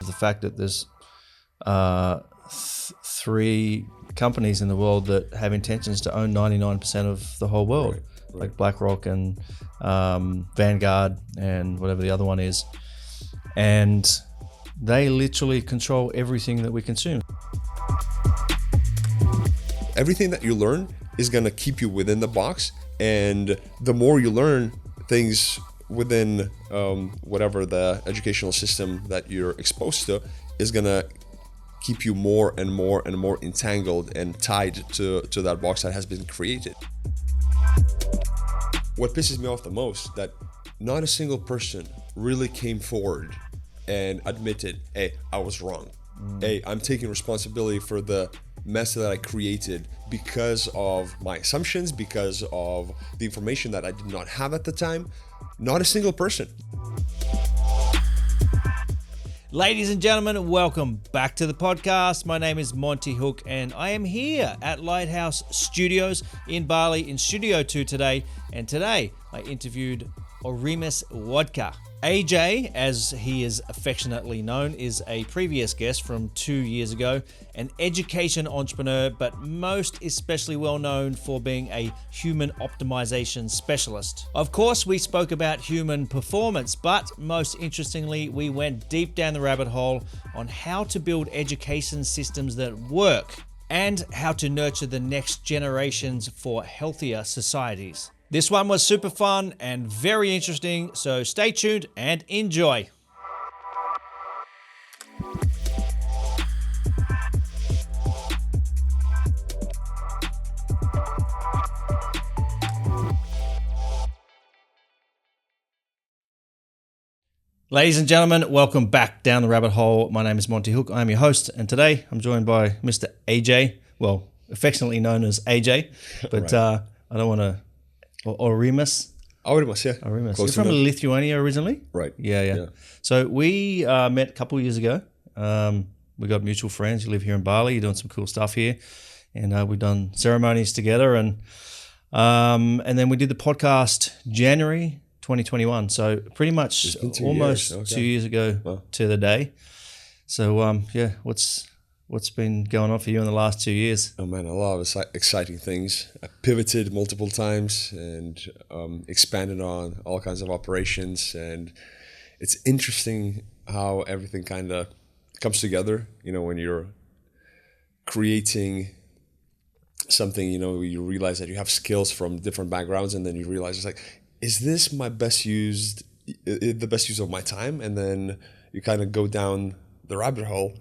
The fact that there's three companies in the world that have intentions to own 99% of the whole world, like BlackRock and Vanguard and whatever the other one is. And they literally control everything that we consume. Everything that you learn is going to keep you within the box. And the more you learn things within whatever the educational system that you're exposed to is going to keep you more and more and more entangled and tied to that box that has been created. What pisses me off the most, that not a single person really came forward and admitted, hey, I was wrong. Hey, I'm taking responsibility for the mess that I created because of my assumptions, because of the information that I did not have at the time. Not a single person. Ladies and gentlemen, welcome back to the podcast. My name is Monty Hook and I am here at Lighthouse Studios in Bali in Studio 2 today. And today I interviewed Aurimas Juodka. AJ, as he is affectionately known, is a previous guest from 2 years ago, an education entrepreneur, but most especially well known for being a human optimization specialist. Of course, we spoke about human performance, but most interestingly, we went deep down the rabbit hole on how to build education systems that work and how to nurture the next generations for healthier societies. This one was super fun and very interesting, so stay tuned and enjoy. Ladies and gentlemen, welcome back down the rabbit hole. My name is Monty Hook. I'm your host, and today I'm joined by Mr. AJ, well, affectionately known as AJ, but right. I don't want to... Aurimas? Aurimas, yeah. Aurimas. You're from Lithuania originally? Right. Yeah. So we met a couple of years ago. We got mutual friends. You live here in Bali. You're doing some cool stuff here. And we've done ceremonies together. And then we did the podcast January 2021. So pretty much almost 2 years ago to the day. So, what's been going on for you in the last 2 years? Oh man, a lot of exciting things. I pivoted multiple times and expanded on all kinds of operations. And it's interesting how everything kind of comes together. You know, when you're creating something, you know, you realize that you have skills from different backgrounds, and then you realize it's like, is this the best use of my time? And then you kind of go down the rabbit hole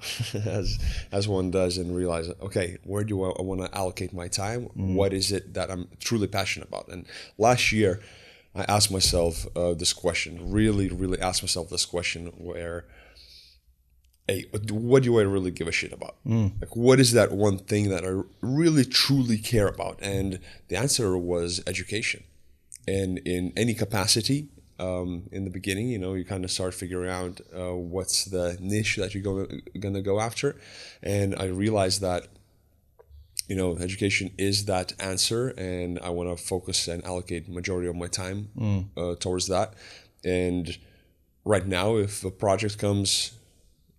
as one does and realize, okay, where do I want to allocate my time? What is it that I'm truly passionate about? And last year I asked myself this question, really asked myself this question where, hey, what do I really give a shit about? Like, what is that one thing that I really truly care about? And the answer was education. And in any capacity, in the beginning, you know, you kind of start figuring out what's the niche that you're going to go after. And I realized that, you know, education is that answer, and I want to focus and allocate majority of my time towards that. And right now, if a project comes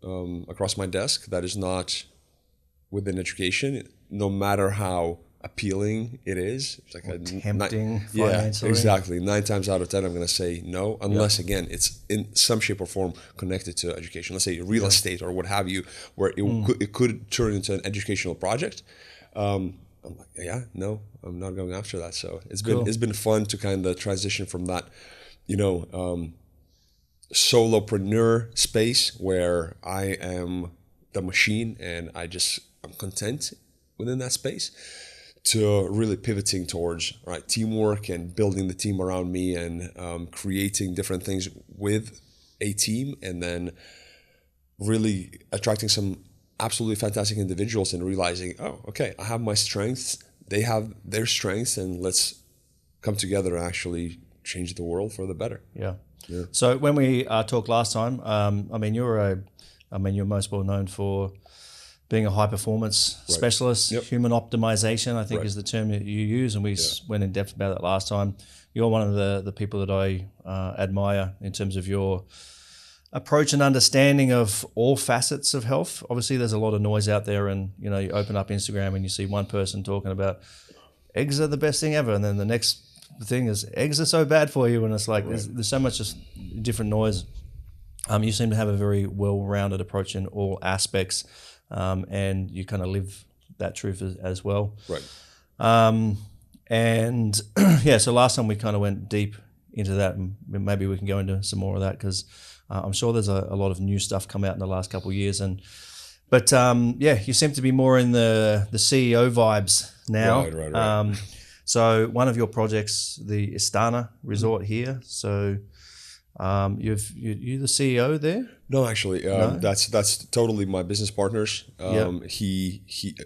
across my desk that is not within education, no matter how appealing it is, it's like tempting financially. Yeah, exactly. 9 times out of 10 I'm going to say no, unless again it's in some shape or form connected to education. Let's say real estate or what have you, where it could turn into an educational project. I'm like, no, I'm not going after that. So it's been fun to kind of transition from that, you know, solopreneur space where I am the machine and I'm content within that space, to really pivoting towards teamwork and building the team around me and creating different things with a team, and then really attracting some absolutely fantastic individuals and realizing, oh, okay, I have my strengths, they have their strengths, and let's come together and actually change the world for the better. Yeah. So when we talked last time, you're most well known for being a high performance specialist, human optimization, I think is the term that you use. And we went in depth about that last time. You're one of the people that I admire in terms of your approach and understanding of all facets of health. Obviously, there's a lot of noise out there, and you open up Instagram and you see one person talking about eggs are the best thing ever, and then the next thing is eggs are so bad for you, and it's like there's so much just different noise. You seem to have a very well-rounded approach in all aspects, and you kind of live that truth as well. Right. And so last time we kind of went deep into that, and maybe we can go into some more of that, because I'm sure there's a lot of new stuff come out in the last couple of years. But you seem to be more in the CEO vibes now. Right. So one of your projects, the Istana Resort here. So you the CEO there? No, actually, that's totally my business partners. He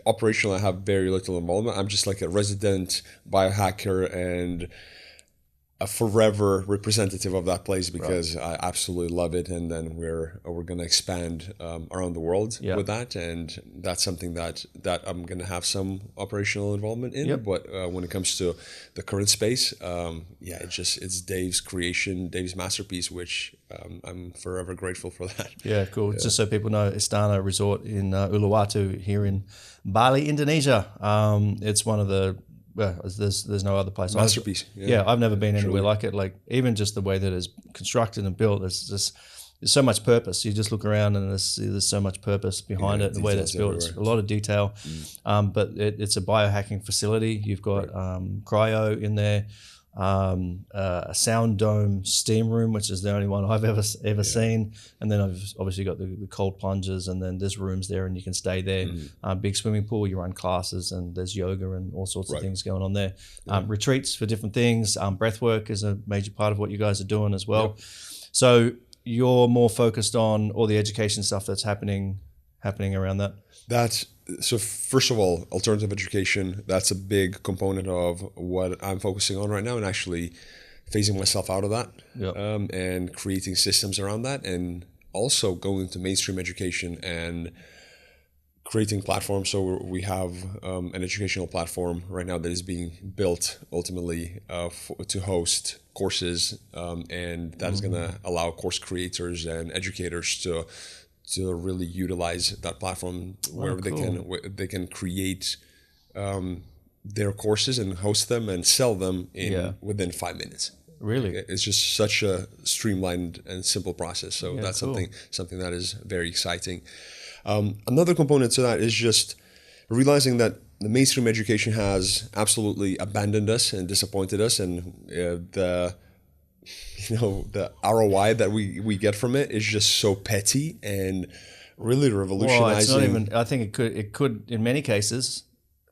operationally, I have very little involvement. I'm just like a resident biohacker and a forever representative of that place, because I absolutely love it, and then we're going to expand around the world with that, and that's something that I'm going to have some operational involvement in. But when it comes to the current space, it's Dave's creation, Dave's masterpiece, which I'm forever grateful for that. Yeah, cool. Yeah. Just so people know, Istana Resort in Uluwatu here in Bali, Indonesia. It's one of the there's no other place. Masterpiece. I've never been anywhere like it. Like even just the way that it's constructed and built, there's so much purpose. You just look around and there's so much purpose behind it. The way that's built, it's a lot of detail. But it's a biohacking facility. You've got cryo in there, a sound dome steam room, which is the only one I've ever seen. And then I've obviously got the cold plunges, and then there's rooms there and you can stay there. Big swimming pool, you run classes, and there's yoga and all sorts of things going on there. Retreats for different things. Breath work is a major part of what you guys are doing as well. So you're more focused on all the education stuff that's happening around that? So first of all, alternative education, that's a big component of what I'm focusing on right now, and actually phasing myself out of that and creating systems around that, and also going to mainstream education and creating platforms. So we have an educational platform right now that is being built ultimately to host courses, and that is going to allow course creators and educators to really utilize that platform where they can create their courses and host them and sell them within 5 minutes. Really? It's just such a streamlined and simple process. So that's something that is very exciting. Another component to that is just realizing that the mainstream education has absolutely abandoned us and disappointed us, and the ROI that we get from it is just so petty and really revolutionizing. Well, it's not even. I think it could in many cases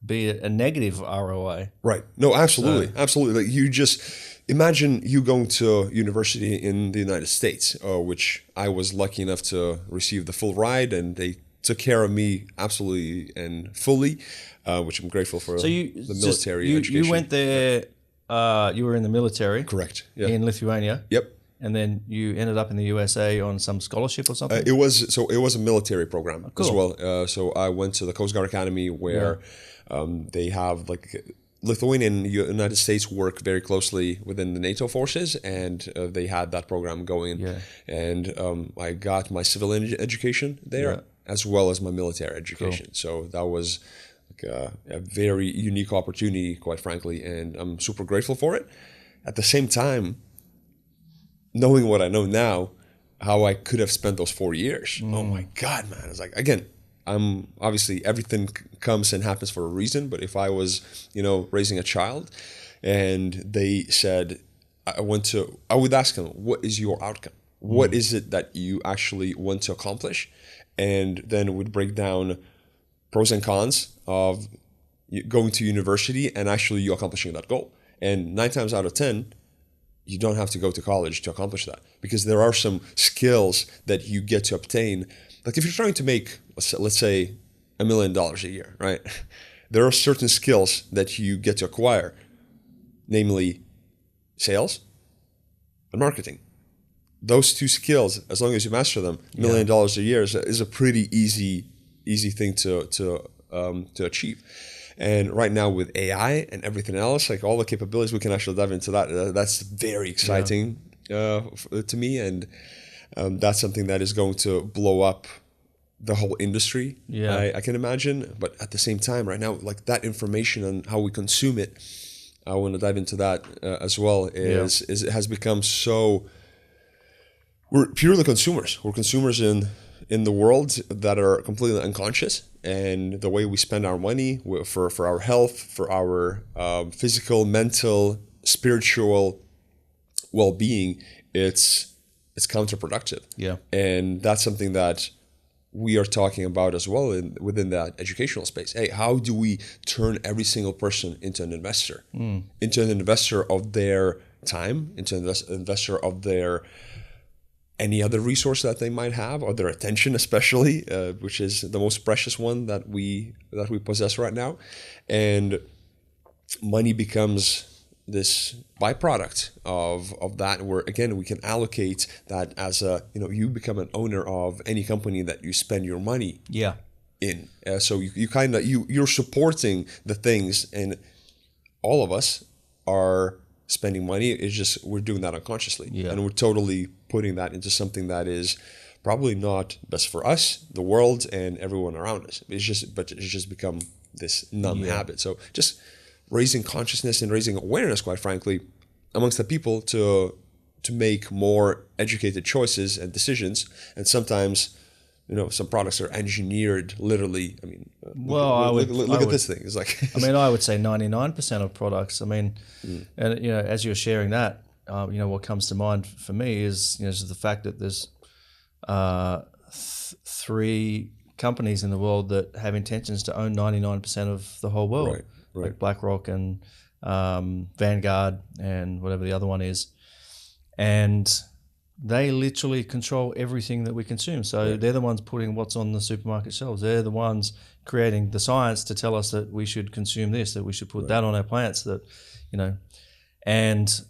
be a negative ROI. Right. No, absolutely. Like you just imagine you going to university in the United States, which I was lucky enough to receive the full ride, and they took care of me absolutely and fully, which I'm grateful for. So the military education. You went there. You were in the military. Correct. Yeah. In Lithuania. Yep. And then you ended up in the USA on some scholarship or something? It was a military program as well. So I went to the Coast Guard Academy where they have Lithuania and the United States work very closely within the NATO forces, and they had that program going. Yeah. And I got my civilian education there as well as my military education. Cool. So that was a very unique opportunity, quite frankly, and I'm super grateful for it. At the same time, knowing what I know now, how I could have spent those 4 years. Oh my God, man. It's like, again, I'm obviously everything comes and happens for a reason, but if I was, raising a child and they said, I would ask them, what is your outcome? What is it that you actually want to accomplish? And then we'd break down pros and cons of going to university and actually you accomplishing that goal. And 9 times out of 10, you don't have to go to college to accomplish that, because there are some skills that you get to obtain. Like if you're trying to make, let's say, $1 million a year, right? There are certain skills that you get to acquire, namely sales and marketing. Those 2 skills, as long as you master them, $1 million a year is a pretty easy thing to achieve. And right now with AI and everything else, like all the capabilities, we can actually dive into that. That's very exciting to me. And that's something that is going to blow up the whole industry. Yeah. I can imagine. But at the same time, right now, like that information on how we consume it, I want to dive into that as well. Is it has become so. We're purely consumers. We're consumers in the world that are completely unconscious, and the way we spend our money for our health, for our physical, mental, spiritual well-being, it's counterproductive. Yeah. And that's something that we are talking about as well within that educational space. Hey, how do we turn every single person into an investor, into an investor of their time, into an investor of their any other resource that they might have, or their attention, especially, which is the most precious one that we possess right now, and money becomes this byproduct of that, where again we can allocate that as you become an owner of any company that you spend your money in. So you're supporting the things, and all of us are spending money. It's just we're doing that unconsciously, and we're totally putting that into something that is probably not best for us, the world, and everyone around us. It's just become this numb habit. So just raising consciousness and raising awareness, quite frankly, amongst the people to make more educated choices and decisions. And sometimes, some products are engineered literally. I mean, look at this thing. It's like I would say 99% of products. I mean, and as you're sharing that, what comes to mind for me is the fact that there's 3 companies in the world that have intentions to own 99% of the whole world. Right. Like BlackRock and Vanguard and whatever the other one is. And they literally control everything that we consume. So they're the ones putting what's on the supermarket shelves. They're the ones creating the science to tell us that we should consume this, that we should put that on our plants, and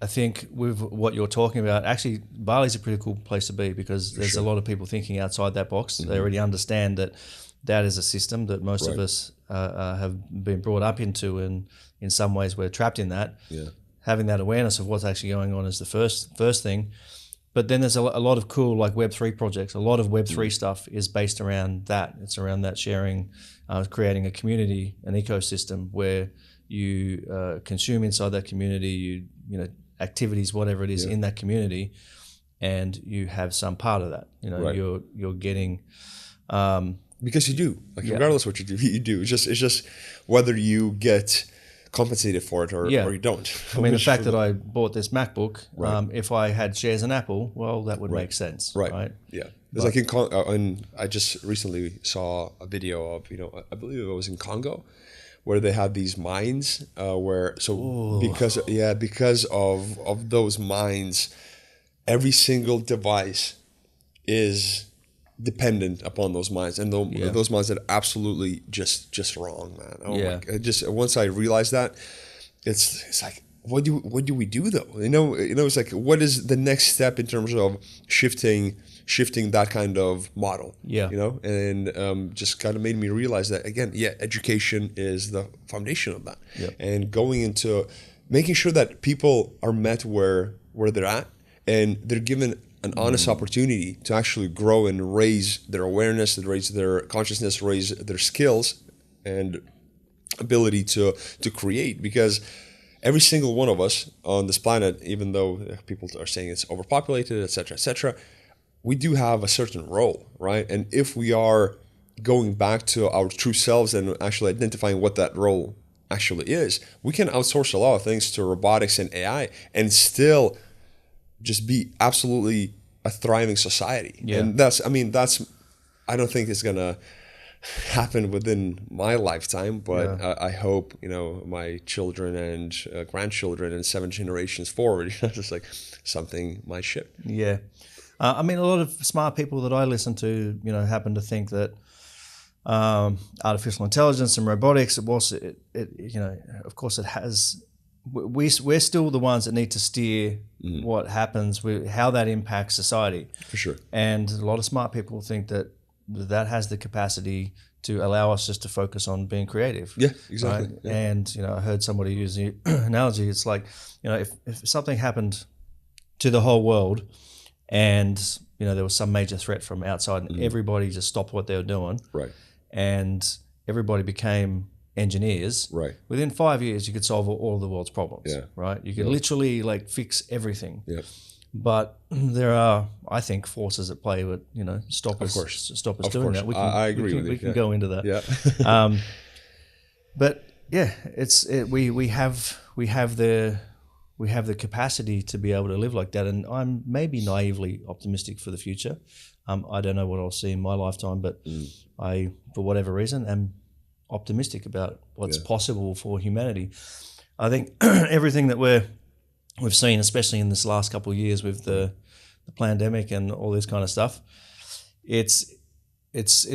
I think with what you're talking about, actually Bali's a pretty cool place to be, because there's a lot of people thinking outside that box. They already understand that is a system that most of us have been brought up into, and in some ways we're trapped in that. Yeah. Having that awareness of what's actually going on is the first thing. But then there's a lot of cool like Web3 projects. A lot of Web3 stuff is based around that. It's around that sharing, creating a community, an ecosystem where you consume inside that community, activities, whatever it is in that community, and you have some part of that. You're getting because you do, regardless of what you do, you do. It's just whether you get compensated for it or you don't. I mean, the fact that I bought this MacBook, if I had shares in Apple, well, that would make sense, right? Yeah. It's like I just recently saw a video of, I believe it was in Congo, where they had these mines because of those mines, every single device is dependent upon those mines, and those mines are absolutely just wrong, man. My God. Just once I realized that, it's like, what do we do though? It's like, what is the next step in terms of shifting that kind of model? And just kind of made me realize that again, education is the foundation of that, and going into making sure that people are met where they're at, and they're given an honest opportunity to actually grow and raise their awareness, raise their consciousness, raise their skills and ability to create. Because every single one of us on this planet, even though people are saying it's overpopulated, etc., we do have a certain role, right? And if we are going back to our true selves and actually identifying what that role actually is, we can outsource a lot of things to robotics and AI and still just be absolutely a thriving society. And that's I don't think it's gonna happen within my lifetime, but I hope my children and grandchildren and 7 generations forward, just like something might shift. A lot of smart people that I listen to happen to think that artificial intelligence and robotics, of course it has. We're still the ones that need to steer what happens, how that impacts society. For sure. And a lot of smart people think that has the capacity to allow us just to focus on being creative. Yeah, exactly. Right? Yeah. And I heard somebody use the analogy. It's like if something happened to the whole world and there was some major threat from outside, and everybody just stopped what they were doing, Right. and everybody became engineers. Right. Within 5 years, you could solve all of the world's problems. Yeah. Right. You could literally fix everything. Yeah. But there are, I think, forces at play that stop us doing that. I agree with you. We can go into that. Yeah. But yeah, we have the capacity to be able to live like that, and I'm maybe naively optimistic for the future. I don't know what I'll see in my lifetime, but I, for whatever reason, am optimistic about what's possible for humanity. I think everything that we've seen, especially in this last couple of years with the pandemic and all this kind of stuff, it's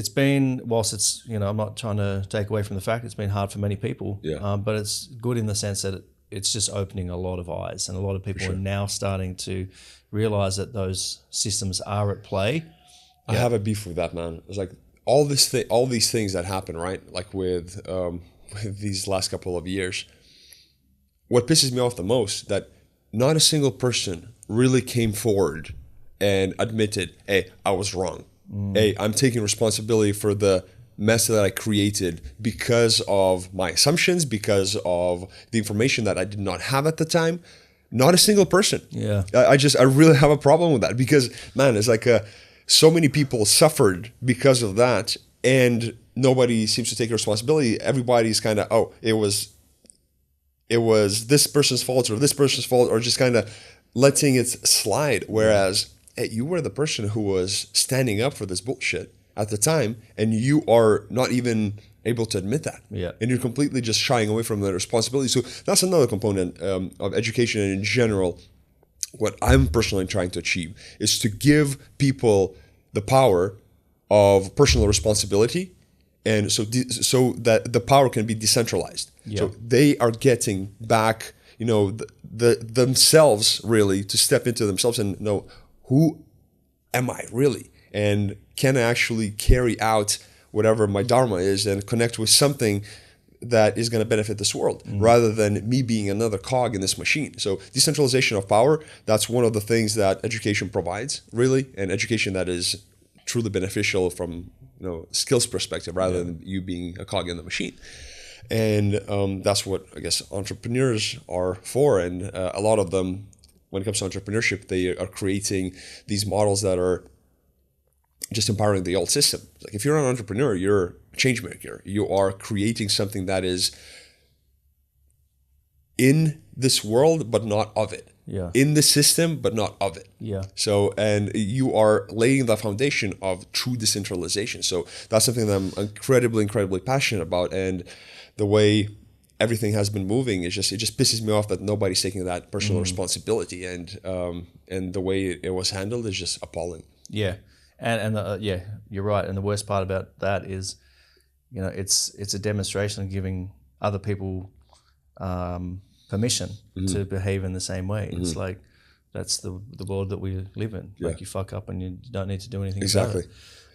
been, whilst it's I'm not trying to take away from the fact it's been hard for many people, but it's good in the sense that it's just opening a lot of eyes, and a lot of people are now starting to realize that those systems are at play. I have a beef with that, man. It's like all these things that happen, right? Like with these last couple of years. What pisses me off the most, that not a single person really came forward and admitted, hey, I was wrong. Hey, I'm taking responsibility for the mess that I created because of my assumptions, because of the information that I did not have at the time. Not a single person. Yeah. I really have a problem with that, because, man, it's like so many people suffered because of that, and nobody seems to take responsibility. Everybody's kind of, oh, it was this person's fault or this person's fault, or just kind of letting it slide. Whereas, hey, you were the person who was standing up for this bullshit at the time, and you are not even able to admit that. Yeah. And you're completely just shying away from the responsibility. So that's another component of education, and in general, what I'm personally trying to achieve is to give people the power of personal responsibility, and so that the power can be decentralized. Yeah. So they are getting back, themselves, really, to step into themselves and know, who am I really, and can I actually carry out whatever my dharma is and connect with something that is going to benefit this world, rather than me being another cog in this machine. So decentralization of power, that's one of the things that education provides, really, and education that is truly beneficial from skills perspective, rather than you being a cog in the machine. And that's what I guess entrepreneurs are for. And a lot of them, when it comes to entrepreneurship, they are creating these models that are just empowering the old system. Like, if you're an entrepreneur, you're a change maker. You are creating something that is in this world, but not of it. Yeah. In the system, but not of it. Yeah. So, and you are laying the foundation of true decentralization. So that's something that I'm incredibly passionate about. And the way everything has been moving is it just pisses me off that nobody's taking that personal responsibility. And the way it was handled is just appalling. Yeah. And yeah, you're right. And the worst part about that is, it's a demonstration of giving other people permission to behave in the same way. It's like, that's the world that we live in. Yeah. Like, you fuck up and you don't need to do anything Exactly.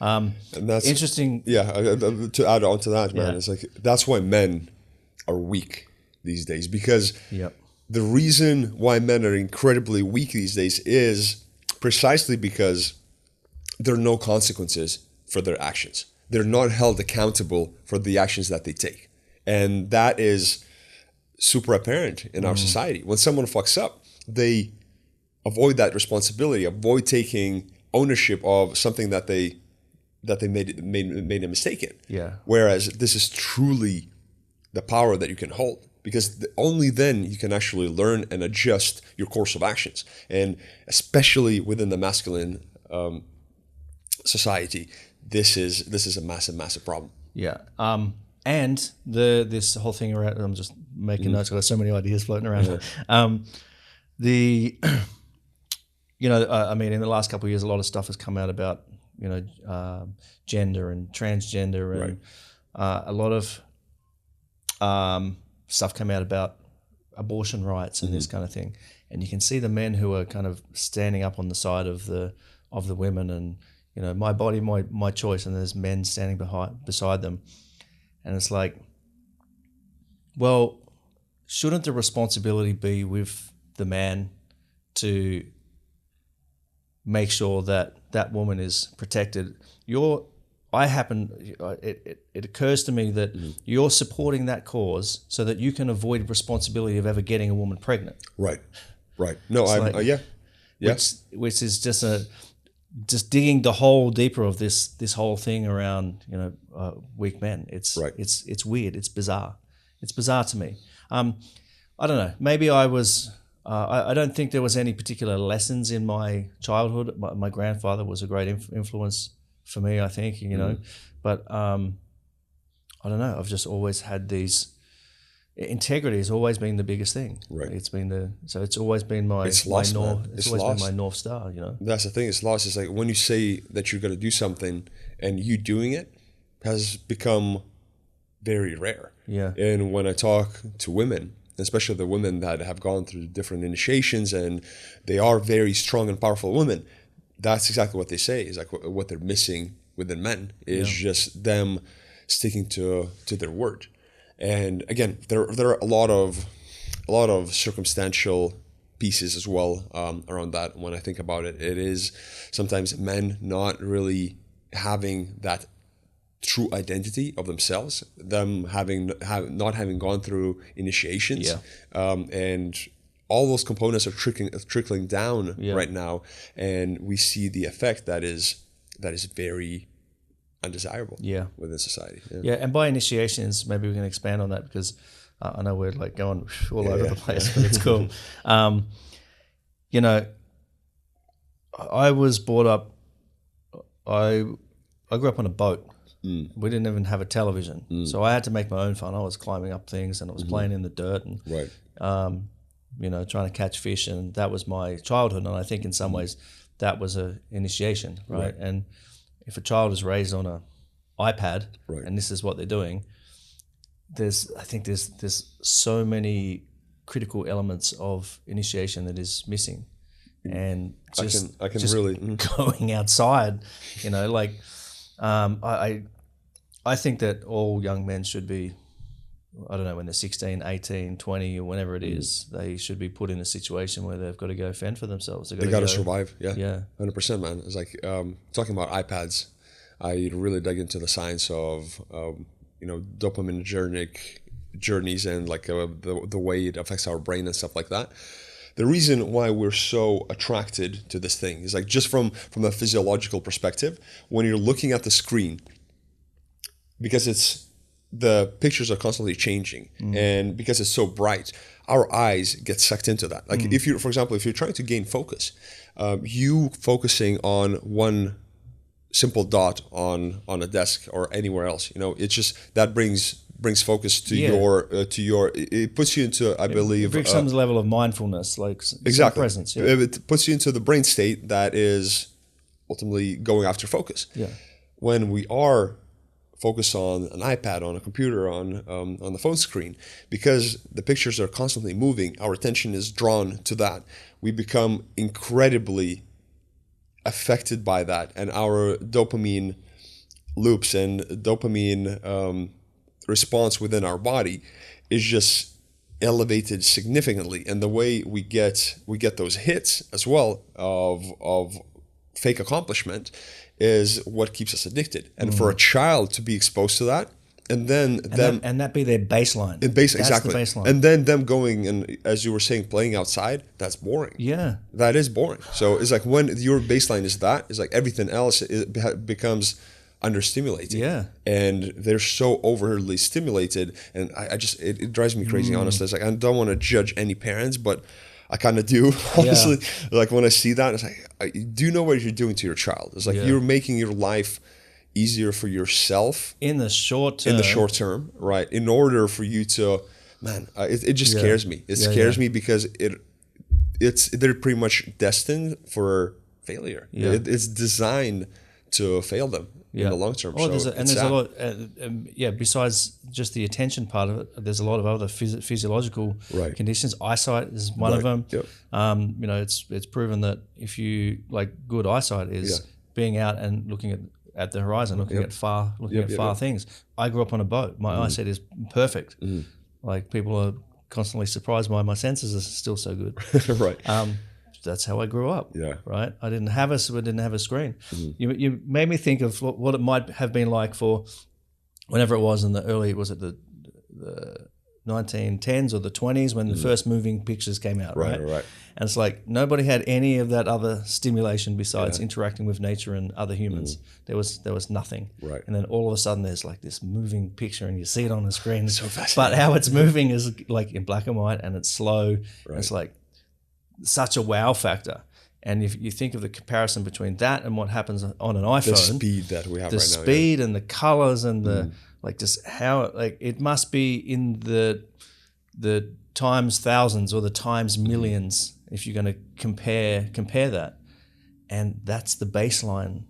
about it. And that's Interesting. Yeah, to add on to that, man, Yeah. it's like, that's why men are weak these days, because Yep. the reason why men are incredibly weak these days is precisely because there are no consequences for their actions. They're not held accountable for the actions that they take. And that is super apparent in our society. When someone fucks up, they avoid that responsibility, avoid taking ownership of something that they made a mistake in. Yeah. Whereas this is truly the power that you can hold, because only then you can actually learn and adjust your course of actions. And especially within the masculine society, this is a massive problem. Yeah. And this whole thing around, I'm just making notes. I've got so many ideas floating around. I mean, in the last couple of years, a lot of stuff has come out about, gender and transgender, and a lot of stuff came out about abortion rights and this kind of thing. And you can see the men who are kind of standing up on the side of the women, and my body, my choice, and there's men standing beside them, and it's like, well, shouldn't the responsibility be with the man to make sure that that woman is protected. It occurs to me that you're supporting that cause so that you can avoid responsibility of ever getting a woman pregnant. Right. No, Which is just digging the hole deeper of this whole thing around weak men. It's weird. It's bizarre. It's bizarre to me. I don't know. Maybe I was. I don't think there was any particular lessons in my childhood. My grandfather was a great influence for me, I think, but I don't know. I've just always had these. Integrity has always been the biggest thing. Right. It's always been my North Star. That's the thing. It's lost. It's like when you say that you're going to do something and you doing it has become very rare. Yeah. And when I talk to women, especially the women that have gone through different initiations and they are very strong and powerful women, that's exactly what they say. Is like what they're missing within men is just them sticking to their word. And again, there are a lot of circumstantial pieces as well around that. When I think about it, it is sometimes men not really having that true identity of themselves, them not having gone through initiations, and all those components are trickling down right now, and we see the effect that is very undesirable within society. And by initiations, maybe we can expand on that, because I know we're like going all over the place, but it's cool. I was brought up, I grew up on a boat. We didn't even have a television, so I had to make my own fun. I was climbing up things and I was playing in the dirt and trying to catch fish, and that was my childhood. And I think in some ways that was a initiation, right? And if a child is raised on a iPad and this is what they're doing, there's so many critical elements of initiation that is missing, and just going outside, I think that all young men should be, I don't know, when they're 16, 18, 20, or whenever it is, they should be put in a situation where they've got to go fend for themselves. They got to survive. Yeah. 100%, man. It's like talking about iPads. I really dug into the science of dopaminergic journeys and like the way it affects our brain and stuff like that. The reason why we're so attracted to this thing is like just from a physiological perspective. When you're looking at the screen, because the pictures are constantly changing, and because it's so bright, our eyes get sucked into that. Like if you're trying to gain focus, you focusing on one simple dot on a desk or anywhere else, it's just that brings focus to your it puts you into, I believe, it brings some level of mindfulness, like exactly presence. It puts you into the brain state that is ultimately going after focus. When we are focused on an iPad, on a computer, on the phone screen, because the pictures are constantly moving, our attention is drawn to that. We become incredibly affected by that, and our dopamine loops and dopamine response within our body is just elevated significantly. And the way we get those hits as well of fake accomplishment is what keeps us addicted. And for a child to be exposed to that, and then that be their baseline. Exactly. The baseline. And then them going and, as you were saying, playing outside, that's boring. Yeah. That is boring. So it's like when your baseline is that, it's like everything else becomes understimulated. Yeah. And they're so overly stimulated, and it drives me crazy, honestly. It's like, I don't want to judge any parents, but I kind of do, honestly. Like when I see that, it's like, do you know what you're doing to your child? It's like you're making your life easier for yourself in the short term, right? In order for you to, it just scares me. It scares me because they're pretty much destined for failure. It's designed to fail them in the long term. There's a lot. Besides just the attention part of it, there's a lot of other physiological conditions. Eyesight is one of them. It's proven that if you like good eyesight is being out and looking at the horizon, looking at far things. I grew up on a boat. My eyesight is perfect. Like people are constantly surprised why my senses are still so good. Right. that's how I grew up. Yeah. Right. I didn't have a screen. You made me think of what it might have been like for whenever it was in the early, was it the 1910s or the 20s when the first moving pictures came out, right? Right. And it's like nobody had any of that other stimulation besides interacting with nature and other humans. There was nothing. Right. And then all of a sudden there's like this moving picture and you see it on the screen. So fascinating. But how it's moving is like in black and white and it's slow. Right. It's like such a wow factor. And if you think of the comparison between that and what happens on an iPhone, the speed that we have the right now. speed and the colors and the like, just how like it must be in the times thousands or the times millions if you're going to compare that, and that's the baseline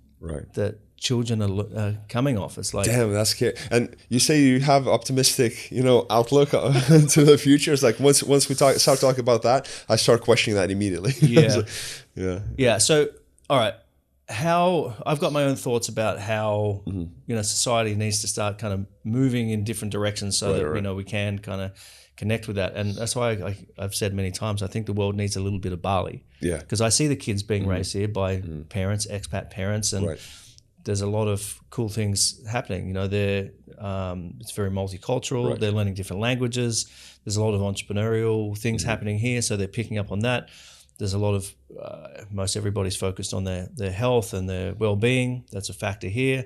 that children are coming off. It's like, damn, that's scary. And you say you have optimistic, outlook into the future. It's like once we start talking about that, I start questioning that immediately. Yeah. So, all right, I've got my own thoughts about how society needs to start kind of moving in different directions so that we can kind of connect with that. And that's why I've said many times, I think the world needs a little bit of Bali. Yeah. Because I see the kids being raised here by parents, expat parents, and there's a lot of cool things happening. They're it's very multicultural. They're learning different languages. There's a lot of entrepreneurial things happening here, so they're picking up on that. There's a lot of most everybody's focused on their health and their well-being. That's a factor here.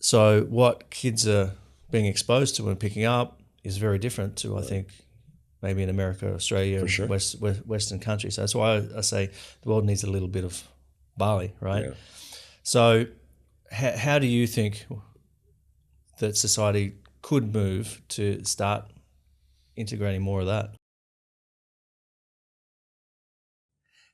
So what kids are being exposed to and picking up is very different to, I think, maybe in America, Australia, Western countries. So that's why I say the world needs a little bit of Bali, right? Yeah. So how do you think that society could move to start integrating more of that?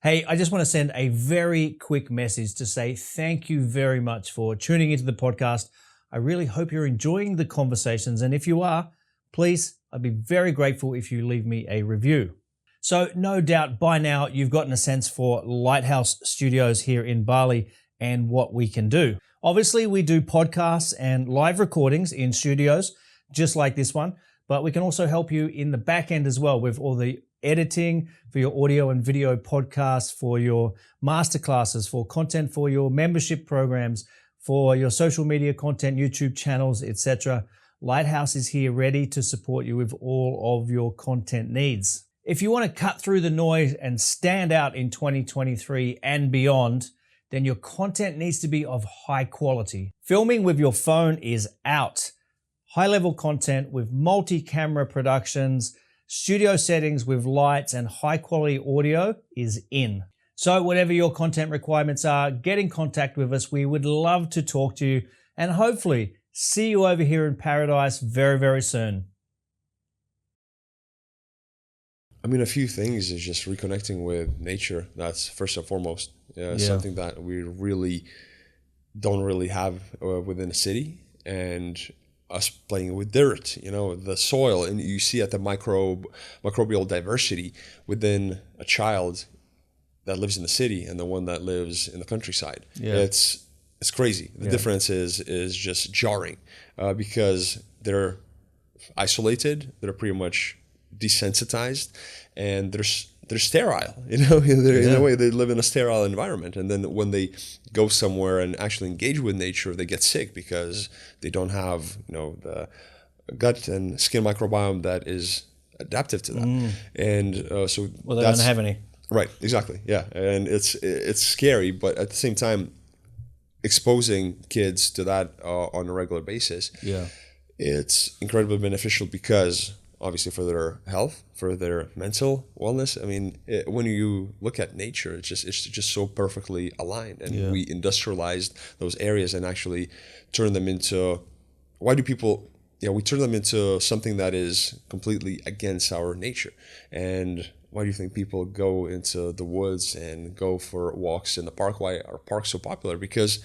Hey, I just want to send a very quick message to say thank you very much for tuning into the podcast. I really hope you're enjoying the conversations. And if you are, please, I'd be very grateful if you leave me a review. So no doubt by now you've gotten a sense for Lighthouse Studios here in Bali and what we can do. Obviously, we do podcasts and live recordings in studios just like this one, but we can also help you in the back end as well with all the editing for your audio and video podcasts, for your masterclasses, for content for your membership programs, for your social media content, YouTube channels, etc. Lighthouse is here ready to support you with all of your content needs. If you want to cut through the noise and stand out in 2023 and beyond, then your content needs to be of high quality. Filming with your phone is out. High-level content with multi-camera productions, studio settings with lights and high-quality audio is in. So whatever your content requirements are, get in contact with us. We would love to talk to you and hopefully see you over here in paradise very, very soon. I mean, a few things is just reconnecting with nature. That's first and foremost. Something that we don't really have within a city. And us playing with dirt, the soil, and you see at the microbial diversity within a child that lives in the city and the one that lives in the countryside. Yeah. It's crazy. The difference is just jarring because they're isolated, they're pretty much desensitized, and they're sterile. In a way, they live in a sterile environment. And then when they go somewhere and actually engage with nature, they get sick because they don't have the gut and skin microbiome that is adaptive to that. And so they don't have any. Right, exactly, yeah. And it's scary, but at the same time, exposing kids to that on a regular basis, it's incredibly beneficial because obviously for their health, for their mental wellness. I mean, when you look at nature, it's just so perfectly aligned, and we industrialized those areas and actually turn them into. Why do people? We turn them into something that is completely against our nature. And why do you think people go into the woods and go for walks in the park? Why are parks so popular? Because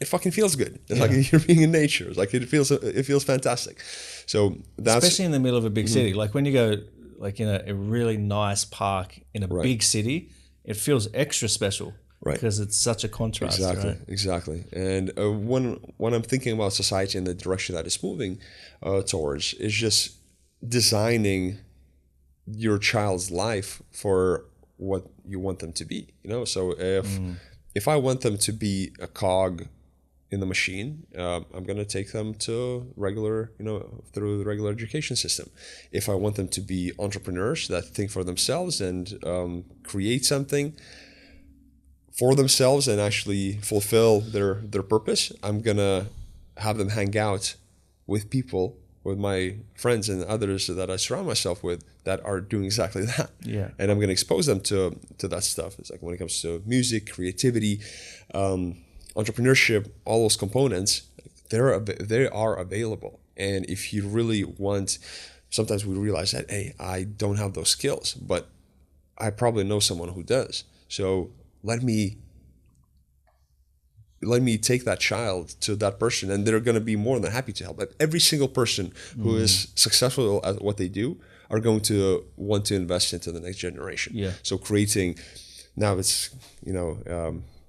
it fucking feels good. It's like you're being in nature. It's like it feels fantastic. So that's especially in the middle of a big city. Like when you go like in a really nice park in a big city, it feels extra special. Right. Because it's such a contrast. Exactly. And when I'm thinking about society and the direction that it's moving towards, is just designing your child's life for what you want them to be, so if I want them to be a cog in the machine, I'm going to take them to through the regular education system. If I want them to be entrepreneurs that think for themselves and create something for themselves and actually fulfill their purpose, I'm going to have them hang out with people, with my friends and others that I surround myself with that are doing exactly that. Yeah. And I'm going to expose them to that stuff. It's like when it comes to music, creativity, entrepreneurship, all those components, they are available. And if you really want, sometimes we realize that, hey, I don't have those skills, but I probably know someone who does. So let me take that child to that person, and they're going to be more than happy to help. Every single person who is successful at what they do are going to want to invest into the next generation. Yeah. So creating, now it's,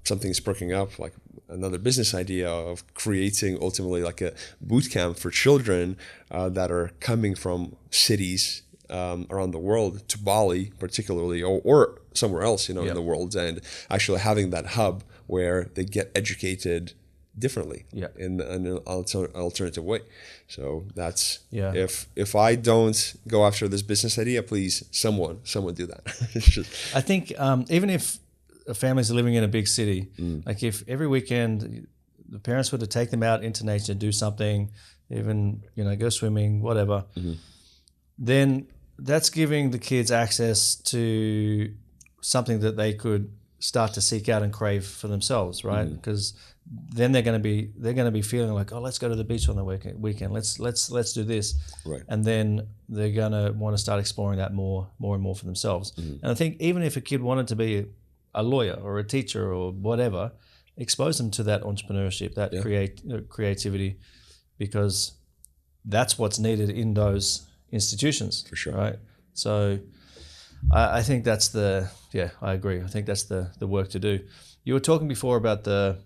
something's perking up, like another business idea of creating ultimately like a boot camp for children that are coming from cities around the world to Bali particularly, or somewhere else, in the world, and actually having that hub where they get educated differently in an alternative way. So that's, if I don't go after this business idea, please, someone do that. I think even if families are living in a big city, like if every weekend the parents were to take them out into nature, do something, even, go swimming, whatever, then that's giving the kids access to something that they could start to seek out and crave for themselves, right? Because then they're going to be feeling like, oh, let's go to the beach on the weekend. Let's do this, right? And then they're going to want to start exploring that more and more for themselves. And I think even if a kid wanted to be a lawyer or a teacher or whatever, expose them to that entrepreneurship, that creativity, because that's what's needed in those institutions, for sure, right? So I think that's I agree. I think that's the work to do. You were talking before about we'll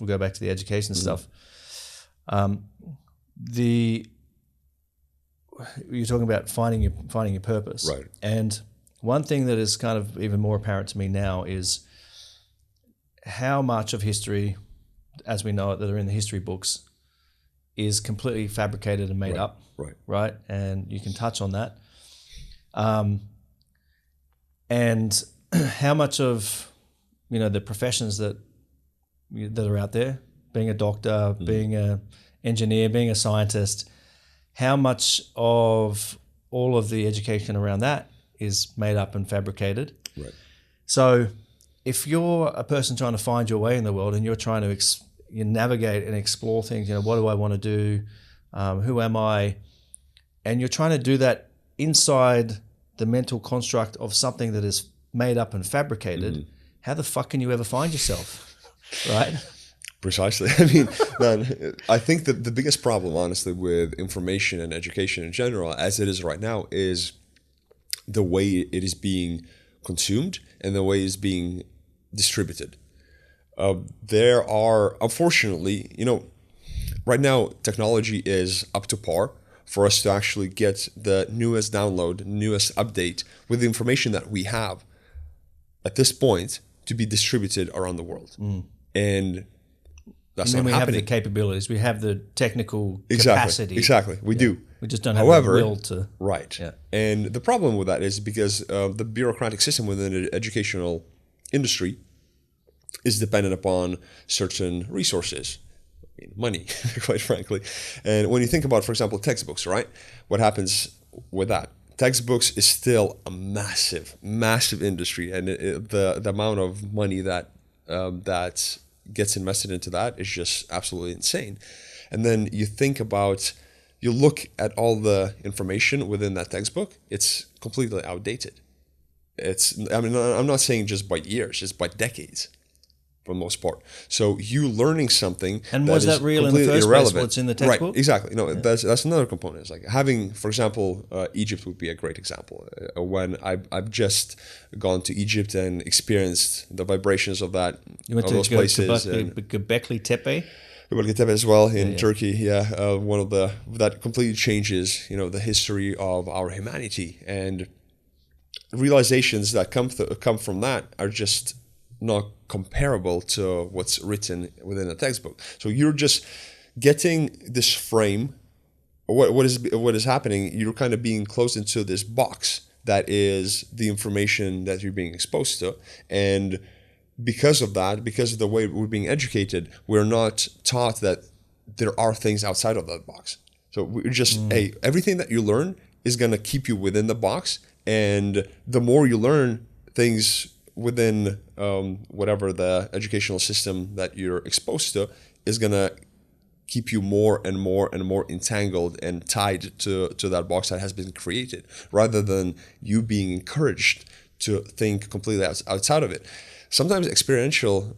go back to the education stuff. You're talking about finding your purpose. Right. And one thing that is kind of even more apparent to me now is how much of history, as we know it, that are in the history books, is completely fabricated and made up. Right. And you can touch on that. And how much of, the professions that are out there, being a doctor, being an engineer, being a scientist, how much of all of the education around that is made up and fabricated. Right. So if you're a person trying to find your way in the world and you're trying to you navigate and explore things, what do I want to do? Who am I? And you're trying to do that inside the mental construct of something that is made up and fabricated. How the fuck can you ever find yourself? Right? Precisely. I mean, man, I think that the biggest problem, honestly, with information and education in general, as it is right now, is the way it is being consumed and the way it's being distributed. There are, unfortunately, right now, technology is up to par for us to actually get the newest download, newest update with the information that we have at this point to be distributed around the world. And that's not happening. We have the capabilities. We have the technical capacity. Exactly. We do. We just don't have the will to. Right. Yeah. And the problem with that is because the bureaucratic system within the educational industry is dependent upon certain resources. Money, quite frankly. And when you think about, for example, textbooks, right? What happens with that? Textbooks is still a massive industry, and the amount of money that gets invested into that is just absolutely insane. And then you look at all the information within that textbook, it's completely outdated. I'm not saying just by years, it's by decades. For the most part. So you learning something and was that real in the first place, what's in the textbook? Right, exactly. That's another component. It's like having, for example, Egypt would be a great example. When I've just gone to Egypt and experienced the vibrations of that, you went of to those places. Göbekli Tepe? Göbekli as well in Turkey. Yeah, one of that completely changes, the history of our humanity, and realizations that come from that are just not comparable to what's written within a textbook. So you're just getting this frame. What is happening? You're kind of being closed into this box that is the information that you're being exposed to, and because of that, because of the way we're being educated, we're not taught that there are things outside of that box. So we're just, hey, everything that you learn is going to keep you within the box. And the more you learn things within whatever the educational system that you're exposed to, is going to keep you more and more and more entangled and tied to that box that has been created, rather than you being encouraged to think completely outside of it. Sometimes experiential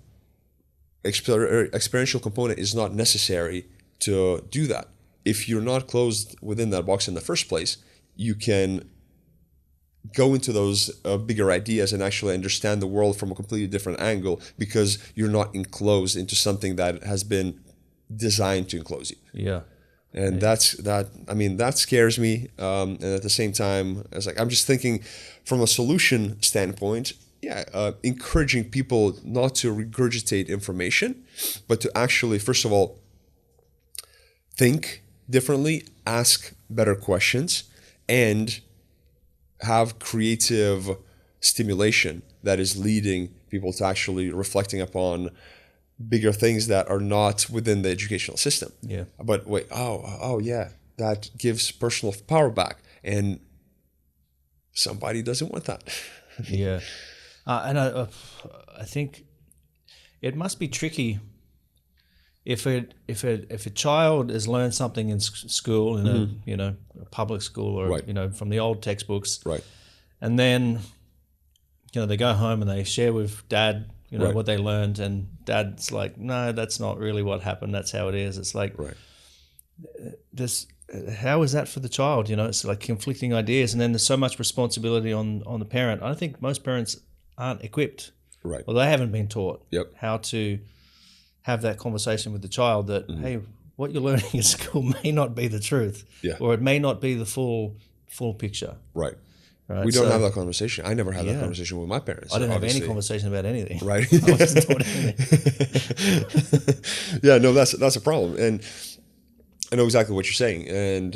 component is not necessary to do that. If you're not closed within that box in the first place, you can go into those bigger ideas and actually understand the world from a completely different angle, because you're not enclosed into something that has been designed to enclose you. Yeah. And that scares me. And at the same time, I'm just thinking from a solution standpoint, encouraging people not to regurgitate information, but to actually, first of all, think differently, ask better questions, and have creative stimulation that is leading people to actually reflecting upon bigger things that are not within the educational system. Yeah. But wait, that gives personal power back, and somebody doesn't want that. Yeah. And I think it must be tricky if a child has learned something in school, in a public school, or right. From the old textbooks, right, and then they go home and they share with dad right. what they learned, and dad's like, no, that's not really what happened, that's how it is. It's like, right. How is that for the child? It's like conflicting ideas, and then there's so much responsibility on the parent. I think most parents aren't equipped, right? Well, they haven't been taught how to have that conversation with the child that, hey, what you're learning in school may not be the truth, or it may not be the full picture. Right. We don't have that conversation. I never had that conversation with my parents. I didn't have any conversation about anything. Right. I wasn't taught anything. Yeah, no, that's a problem. And I know exactly what you're saying. And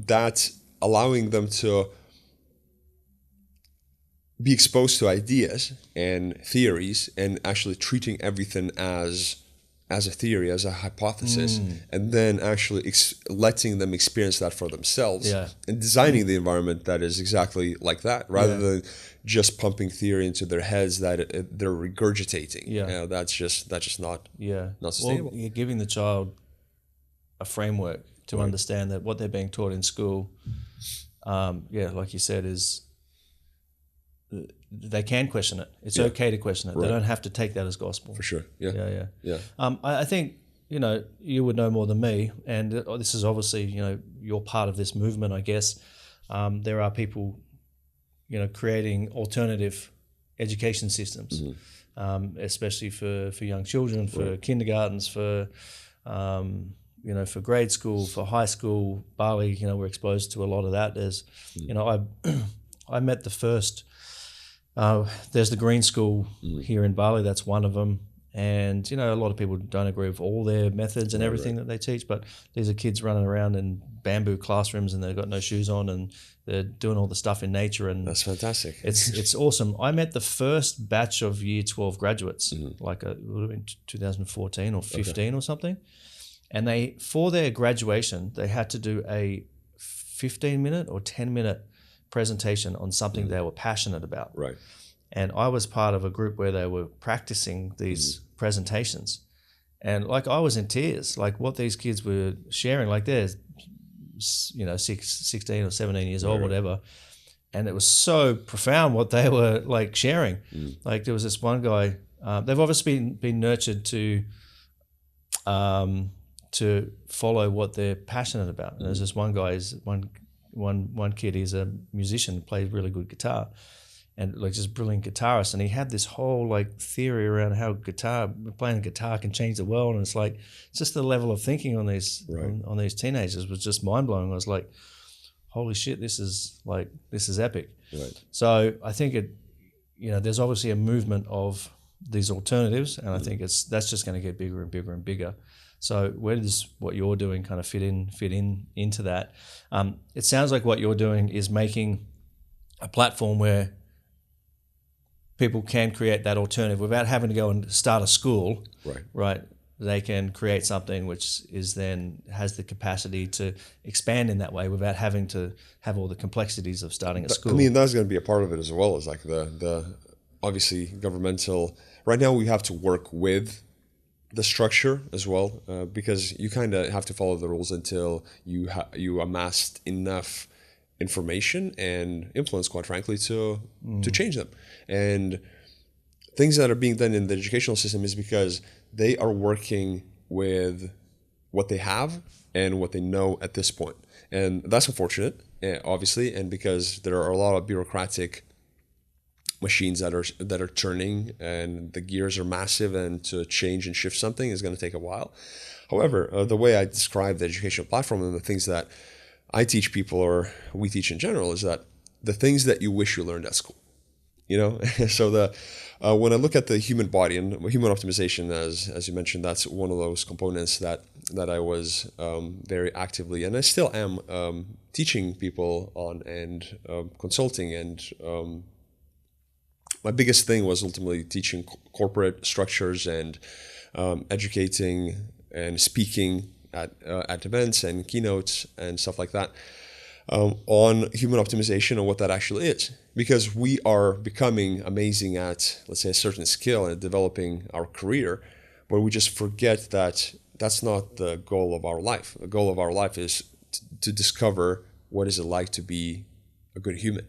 that's allowing them to be exposed to ideas and theories, and actually treating everything as a theory, as a hypothesis, and then actually letting them experience that for themselves, and designing the environment that is exactly like that, rather than just pumping theory into their heads that they're regurgitating. That's just not sustainable. Well, you're giving the child a framework to understand that what they're being taught in school, like you said, is they can question it. It's okay to question it. Right. They don't have to take that as gospel. For sure. Yeah. I think, you would know more than me, and this is obviously, you're part of this movement, I guess. There are people, creating alternative education systems, especially for young children, for kindergartens, for for grade school, for high school. Bali, we're exposed to a lot of that. There's, I met the first. There's the Green School here in Bali. That's one of them. And, a lot of people don't agree with all their methods and everything that they teach, but these are kids running around in bamboo classrooms, and they've got no shoes on, and they're doing all the stuff in nature. And that's fantastic. It's awesome. I met the first batch of Year 12 graduates, it would have been 2014 or 15 or something. And for their graduation, they had to do a 15-minute or 10-minute presentation on something they were passionate about. Right. And I was part of a group where they were practicing these presentations. And I was in tears, what these kids were sharing, they're, 16 or 17 years old, whatever. And it was so profound what they were sharing. There was this one guy, they've obviously been nurtured to follow what they're passionate about. And there's this one guy, one kid, he's a musician, plays really good guitar. and like just brilliant guitarist. And he had this whole like theory around how playing the guitar can change the world. And it's like, it's just the level of thinking on these on these teenagers was just mind blowing. I was like, holy shit, this is epic. Right. So I think there's obviously a movement of these alternatives, and I think that's just going to get bigger and bigger and bigger. So where does what you're doing kind of fit in into that? It sounds like what you're doing is making a platform where people can create that alternative without having to go and start a school. Right. They can create something which is then has the capacity to expand in that way without having to have all the complexities of starting a school. I mean, that's going to be a part of it as well. Is like the obviously governmental. Right now, we have to work with the structure as well, because you kind of have to follow the rules until you amassed enough information and influence, quite frankly, to change them. And things that are being done in the educational system is because they are working with what they have and what they know at this point. And that's unfortunate, obviously, and because there are a lot of bureaucratic machines that are turning, and the gears are massive, and to change and shift something is going to take a while. However, the way I describe the educational platform and the things that I teach people, or we teach in general, is that the things that you wish you learned at school. So when I look at the human body and human optimization, as you mentioned, that's one of those components that I was very actively, and I still am, teaching people on, and consulting, and my biggest thing was ultimately teaching corporate structures and educating and speaking at events and keynotes and stuff like that on human optimization and what that actually is. Because we are becoming amazing at, let's say, a certain skill and developing our career, but we just forget that that's not the goal of our life. The goal of our life is to discover what is it like to be a good human.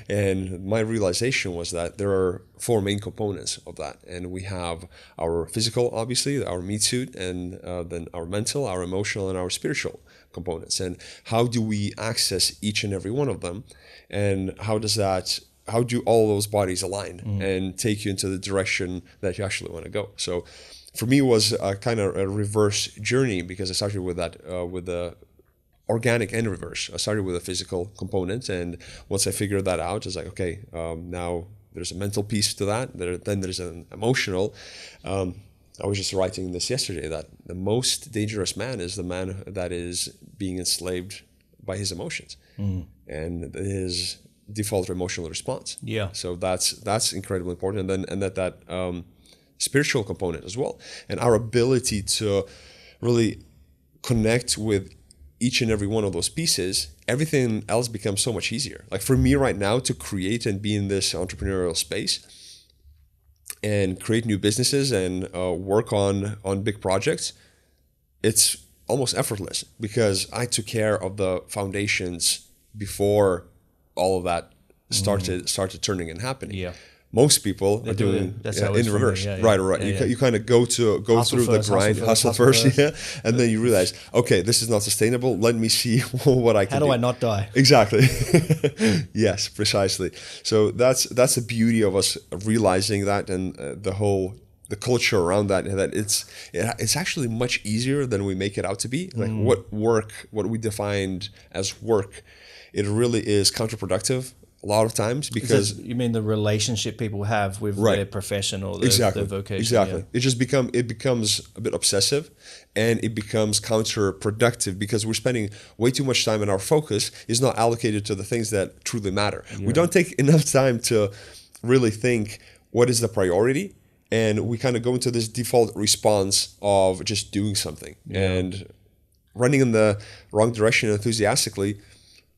And my realization was that there are four main components of that, and we have our physical, obviously, our meat suit, and then our mental, our emotional, and our spiritual components. And how do we access each and every one of them, and how do all those bodies align and take you into the direction that you actually want to go? So for me, it was kind of a reverse journey, because I started with that with the organic and reverse. I started with a physical component, and once I figured that out, it's like, okay, now there's a mental piece to that. Then there's an emotional. I was just writing this yesterday, that the most dangerous man is the man that is being enslaved by his emotions and his default emotional response. Yeah. So that's incredibly important, and that spiritual component as well, and our ability to really connect with each and every one of those pieces, everything else becomes so much easier. Like for me right now, to create and be in this entrepreneurial space and create new businesses and work on big projects, it's almost effortless, because I took care of the foundations before all of that started turning and happening. Yeah. Most people are doing in reverse. Right. You kind of go through the grind, hustle first, and then you realize, okay, this is not sustainable. Let me see what I can do. How do I not die? Exactly. Yes, precisely. So that's the beauty of us realizing that, and the culture around that it's actually much easier than we make it out to be. Like what we defined as work, it really is counterproductive a lot of times, because you mean the relationship people have with their profession or their vocation. Exactly. Yeah. It becomes a bit obsessive, and it becomes counterproductive, because we're spending way too much time, and our focus is not allocated to the things that truly matter. Yeah. We don't take enough time to really think what is the priority, and we kind of go into this default response of just doing something and running in the wrong direction enthusiastically.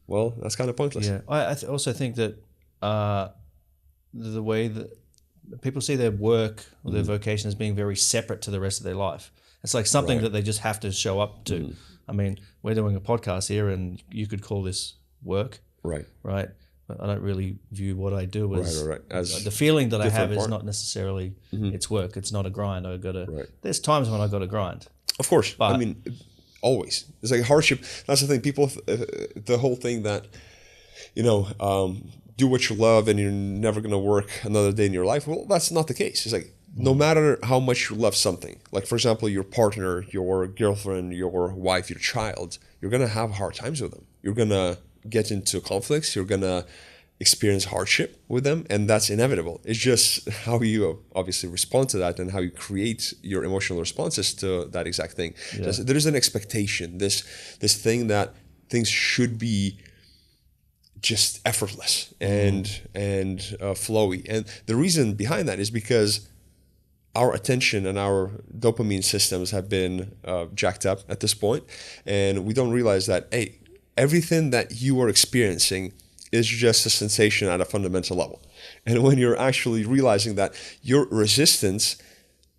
Well, that's kind of pointless. Yeah, I also think that the way that people see their work or their vocation as being very separate to the rest of their life. It's like something that they just have to show up to. I mean, we're doing a podcast here, and you could call this work. Right. But I don't really view what I do as, as the feeling that I have is not necessarily it's work. It's not a grind. There's times when I got to grind. Of course. But I mean, always. It's like hardship. That's the thing. People, the whole thing that, do what you love and you're never going to work another day in your life. Well, that's not the case. It's like, no matter how much you love something, like for example, your partner, your girlfriend, your wife, your child, you're going to have hard times with them. You're going to get into conflicts. You're going to experience hardship with them, and that's inevitable. It's just how you obviously respond to that and how you create your emotional responses to that exact thing. Yeah. There is an expectation, this thing that things should be just effortless and flowy. And the reason behind that is because our attention and our dopamine systems have been jacked up at this point, and we don't realize that, hey, everything that you are experiencing is just a sensation at a fundamental level. And when you're actually realizing that your resistance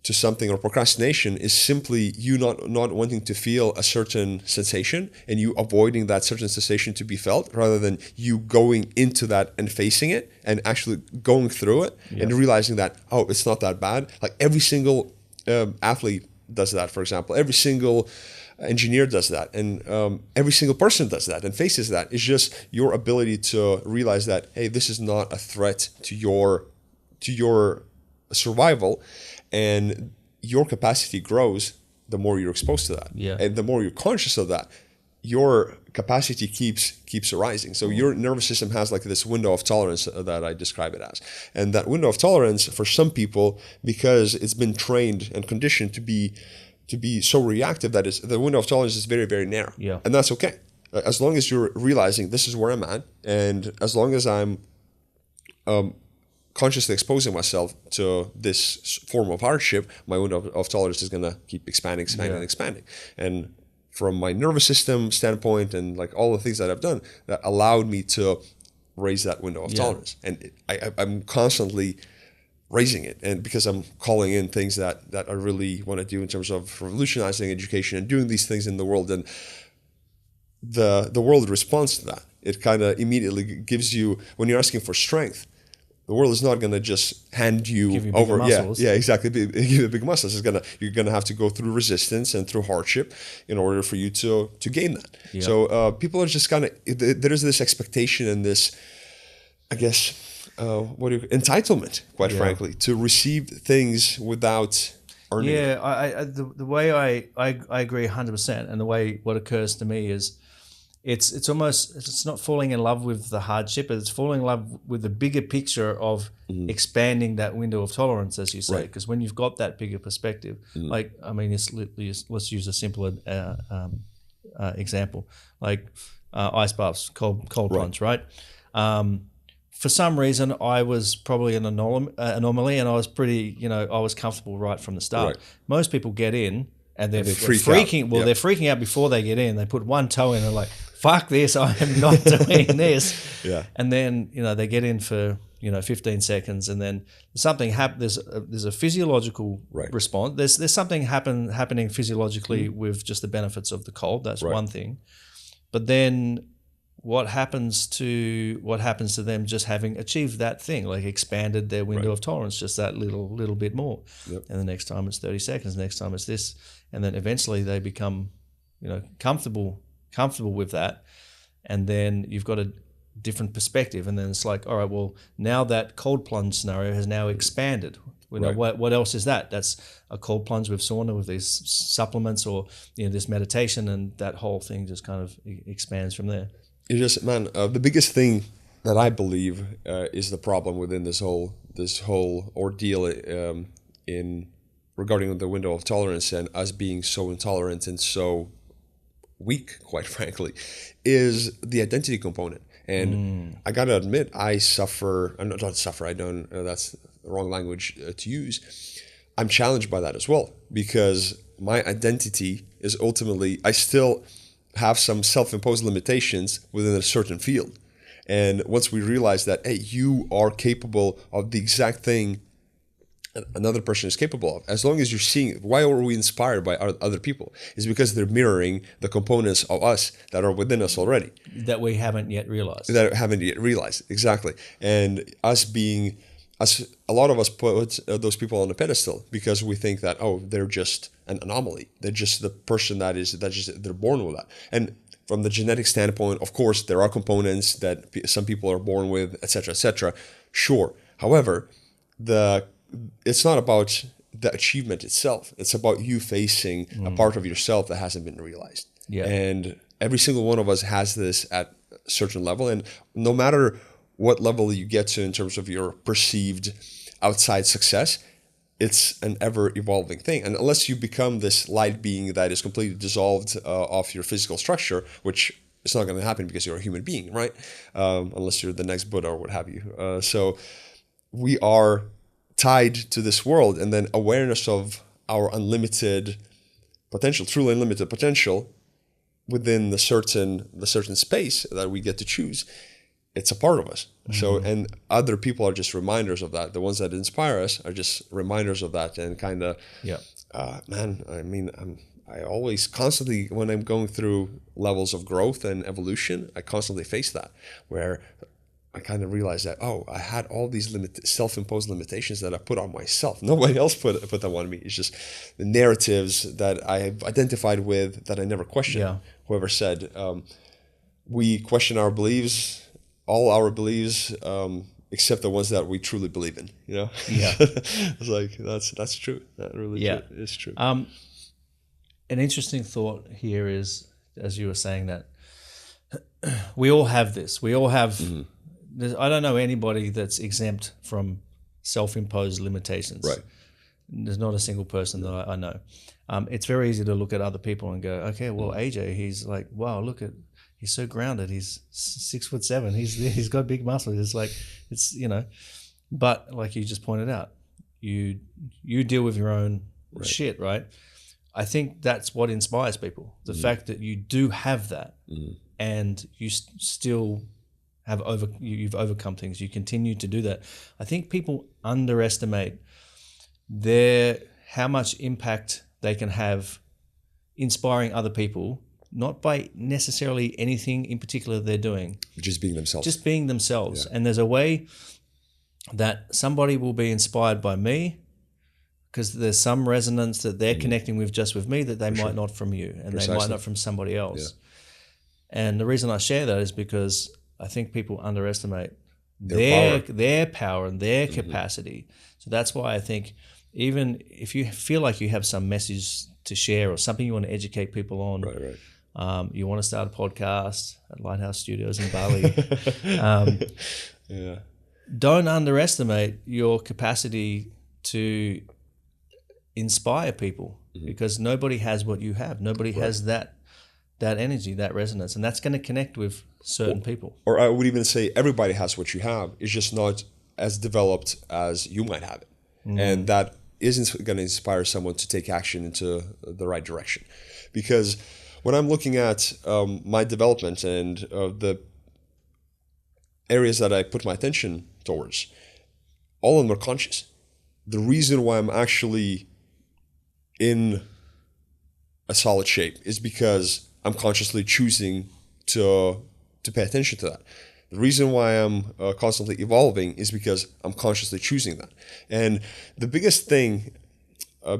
to something or procrastination is simply you not wanting to feel a certain sensation and you avoiding that certain sensation to be felt, rather than you going into that and facing it and actually going through it and realizing that, oh, it's not that bad. Like every single athlete does that, for example. Every single engineer does that, and every single person does that and faces that. It's just your ability to realize that, hey, this is not a threat to your survival, and your capacity grows the more you're exposed to that. And the more you're conscious of that, your capacity keeps rising. So your nervous system has like this window of tolerance that I describe it as. And that window of tolerance for some people, because it's been trained and conditioned to be so reactive, that is, the window of tolerance is very, very narrow. And that's okay. As long as you're realizing this is where I'm at, and as long as I'm consciously exposing myself to this form of hardship, my window of tolerance is going to keep expanding. And from my nervous system standpoint and like all the things that I've done, that allowed me to raise that window of tolerance. And I'm constantly raising it, and because I'm calling in things that I really want to do in terms of revolutionizing education and doing these things in the world, and the world responds to that. It kind of immediately gives you, when you're asking for strength, the world is not going to just hand you over. Exactly. Give you big muscles. You're gonna have to go through resistance and through hardship in order for you to gain that. So people are just kind of, there is this expectation and this, I guess, entitlement, quite frankly, to receive things without earning it. The way I agree 100%, and the way what occurs to me is it's almost, it's not falling in love with the hardship, it's falling in love with the bigger picture of expanding that window of tolerance, as you say. Because when you've got that bigger perspective, like, I mean, let's use a simpler example, like ice baths, cold plunge, right? For some reason, I was probably an anomaly, and I was pretty, I was comfortable right from the start. Most people get in and they're freaking out. Well, they're freaking out before they get in. They put one toe in and they're like, fuck this, I am not doing this. And then, they get in for, 15 seconds, and then something happens. There's a physiological response. There's something happening physiologically with just the benefits of the cold. That's one thing. But then what happens to them just having achieved that thing, like expanded their window of tolerance just that little bit more. And the next time it's 30 seconds, the next time it's this, and then eventually they become comfortable with that, and then you've got a different perspective, and then it's like, all right, well, now that cold plunge scenario has now expanded. What else is that? That's a cold plunge with sauna, with these supplements, or this meditation, and that whole thing just kind of expands from there. It just, man, the biggest thing that I believe is the problem within this whole ordeal in regarding the window of tolerance and us being so intolerant and so weak, quite frankly, is the identity component. And I gotta admit, I don't suffer. I don't. That's the wrong language to use. I'm challenged by that as well, because my identity is ultimately, I still have some self-imposed limitations within a certain field. And once we realize that, hey, you are capable of the exact thing another person is capable of, as long as you're seeing it. Why are we inspired by other people? It's because they're mirroring the components of us that are within us already. That we haven't yet realized. Exactly. And a lot of us put those people on a pedestal because we think that, oh, they're just an anomaly. They're just the person they're born with that. And from the genetic standpoint, of course, there are components that some people are born with, etc., etc. Sure. However, it's not about the achievement itself. It's about you facing a part of yourself that hasn't been realized. Yeah. And every single one of us has this at a certain level. And no matter what level you get to in terms of your perceived outside success, it's an ever evolving thing. And unless you become this light being that is completely dissolved off your physical structure, which is not going to happen because you're a human being, right? Unless you're the next Buddha or what have you. So we are tied to this world, and then awareness of our unlimited potential, truly unlimited potential within the certain space that we get to choose. It's a part of us. So, and other people are just reminders of that. The ones that inspire us are just reminders of that. And kind of, man, I mean, I always constantly, when I'm going through levels of growth and evolution, I constantly face that, where I kind of realize that, I had all these self-imposed limitations that I put on myself. Nobody else put them on me. It's just the narratives that I have identified with that I never questioned. Yeah. Whoever said, we question our beliefs, all our beliefs, except the ones that we truly believe in, you know? Yeah. It's like, that's true. That really is true. An interesting thought here is, as you were saying, that we all have this. We all have, I don't know anybody that's exempt from self-imposed limitations. Right. There's not a single person that I know. It's very easy to look at other people and go, okay, well, AJ, he's like, wow, he's so grounded. He's 6'7". He's got big muscles. It's like, it's, you know, but like you just pointed out, you deal with your own shit, right? I think that's what inspires people. The fact that you do have that, and you still have you've overcome things. You continue to do that. I think people underestimate how much impact they can have inspiring other people, not by necessarily anything in particular they're doing. Just being themselves. Just being themselves. Yeah. And there's a way that somebody will be inspired by me because there's some resonance that they're connecting with me that they might not from you, and Precisely. they might not from somebody else. Yeah. And the reason I share that is because I think people underestimate their power and their capacity. So that's why I think even if you feel like you have some message to share or something you want to educate people on, you want to start a podcast at Lighthouse Studios in Bali, don't underestimate your capacity to inspire people, because nobody has what you have. Nobody has that energy, that resonance, and that's going to connect with certain people. Or I would even say everybody has what you have. It's just not as developed as you might have it. And that isn't going to inspire someone to take action into the right direction. Because when I'm looking at my development and the areas that I put my attention towards, all of them are conscious. The reason why I'm actually in a solid shape is because I'm consciously choosing to pay attention to that. The reason why I'm constantly evolving is because I'm consciously choosing that. And the biggest thing,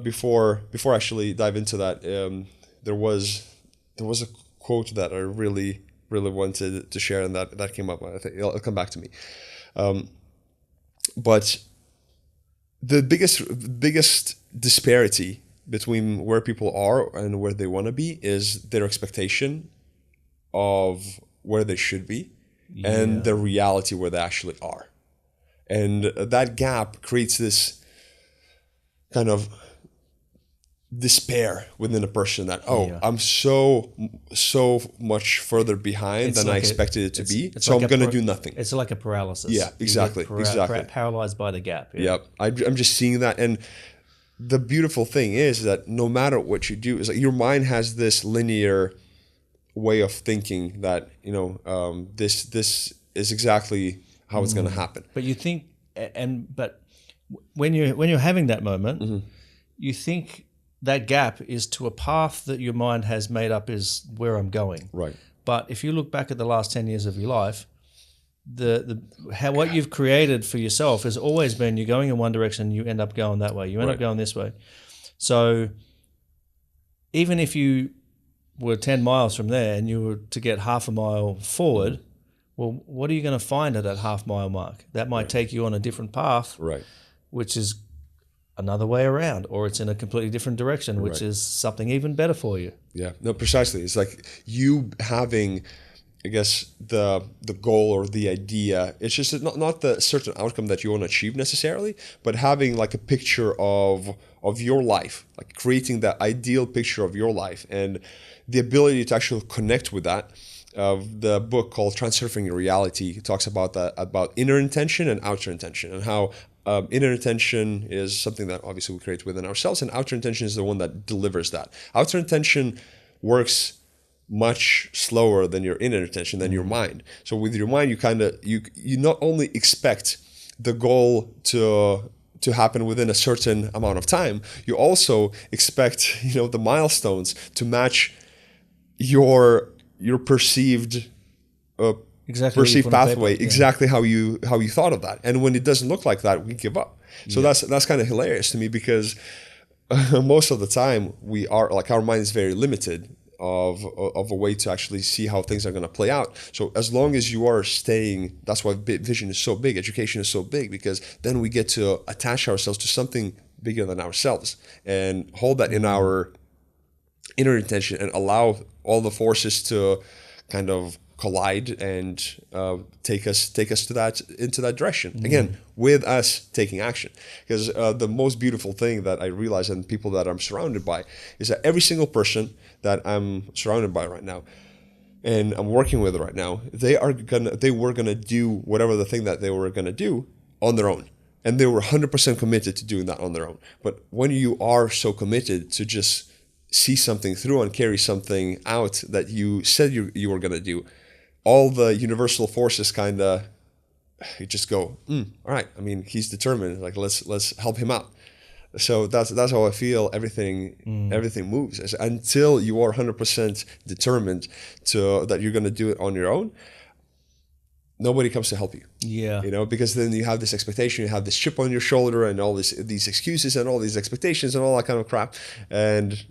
before I actually dive into that, there was a quote that I really wanted to share, and that came up. I think it'll come back to me. But the biggest disparity between where people are and where they want to be is their expectation of where they should be and the reality where they actually are. And that gap creates this kind of despair within a person that, I'm so much further behind than I expected it to be, so I'm going to do nothing. It's like a paralysis. Yeah, exactly. Paralyzed by the gap. Yep. I'm just seeing that. And the beautiful thing is that no matter what you do, is like your mind has this linear way of thinking that, this is exactly how it's going to happen. But you think, but when you're having that moment, you think that gap is to a path that your mind has made up is where I'm going. Right. But if you look back at the last 10 years of your life, what you've created for yourself has always been you're going in one direction, you end up going that way, you end up going this way. So even if you were 10 miles from there and you were to get half a mile forward, well, what are you going to find at that half mile mark? That might take you on a different path, Right. which is another way around, or it's in a completely different direction, which is something even better for you. Yeah, no, precisely. It's like you having, I guess, the goal or the idea. It's just not the certain outcome that you want to achieve necessarily, but having like a picture of your life, like creating that ideal picture of your life, and the ability to actually connect with that. The book called Transurfing Your Reality talks about that, about inner intention and outer intention, and how inner intention is something that obviously we create within ourselves, and outer intention is the one that delivers that. Outer intention works much slower than your inner intention, than your mind. So with your mind, you not only expect the goal to happen within a certain amount of time, you also expect the milestones to match your perceived perceived pathway, exactly how you thought of that. And when it doesn't look like that, we give up. So that's kind of hilarious to me, because most of the time we are like, our mind is very limited of a way to actually see how things are going to play out. So as long as you are staying, that's why vision is so big, education is so big, because then we get to attach ourselves to something bigger than ourselves and hold that in our inner intention and allow all the forces to kind of collide and take us to that, into that direction again, with us taking action. Because the most beautiful thing that I realize, and people that I'm surrounded by, is that every single person that I'm surrounded by right now and I'm working with right now, they were gonna do whatever the thing that they were gonna do on their own, and they were 100% committed to doing that on their own. But when you are so committed to just see something through and carry something out that you said you were gonna do, all the universal forces kind of just go, all right. I mean, he's determined. Like, let's help him out. So that's how I feel. Everything moves until you are 100% determined that you're going to do it on your own. Nobody comes to help you. Yeah. Because then you have this expectation, you have this chip on your shoulder, and all these excuses and all these expectations and all that kind of crap, and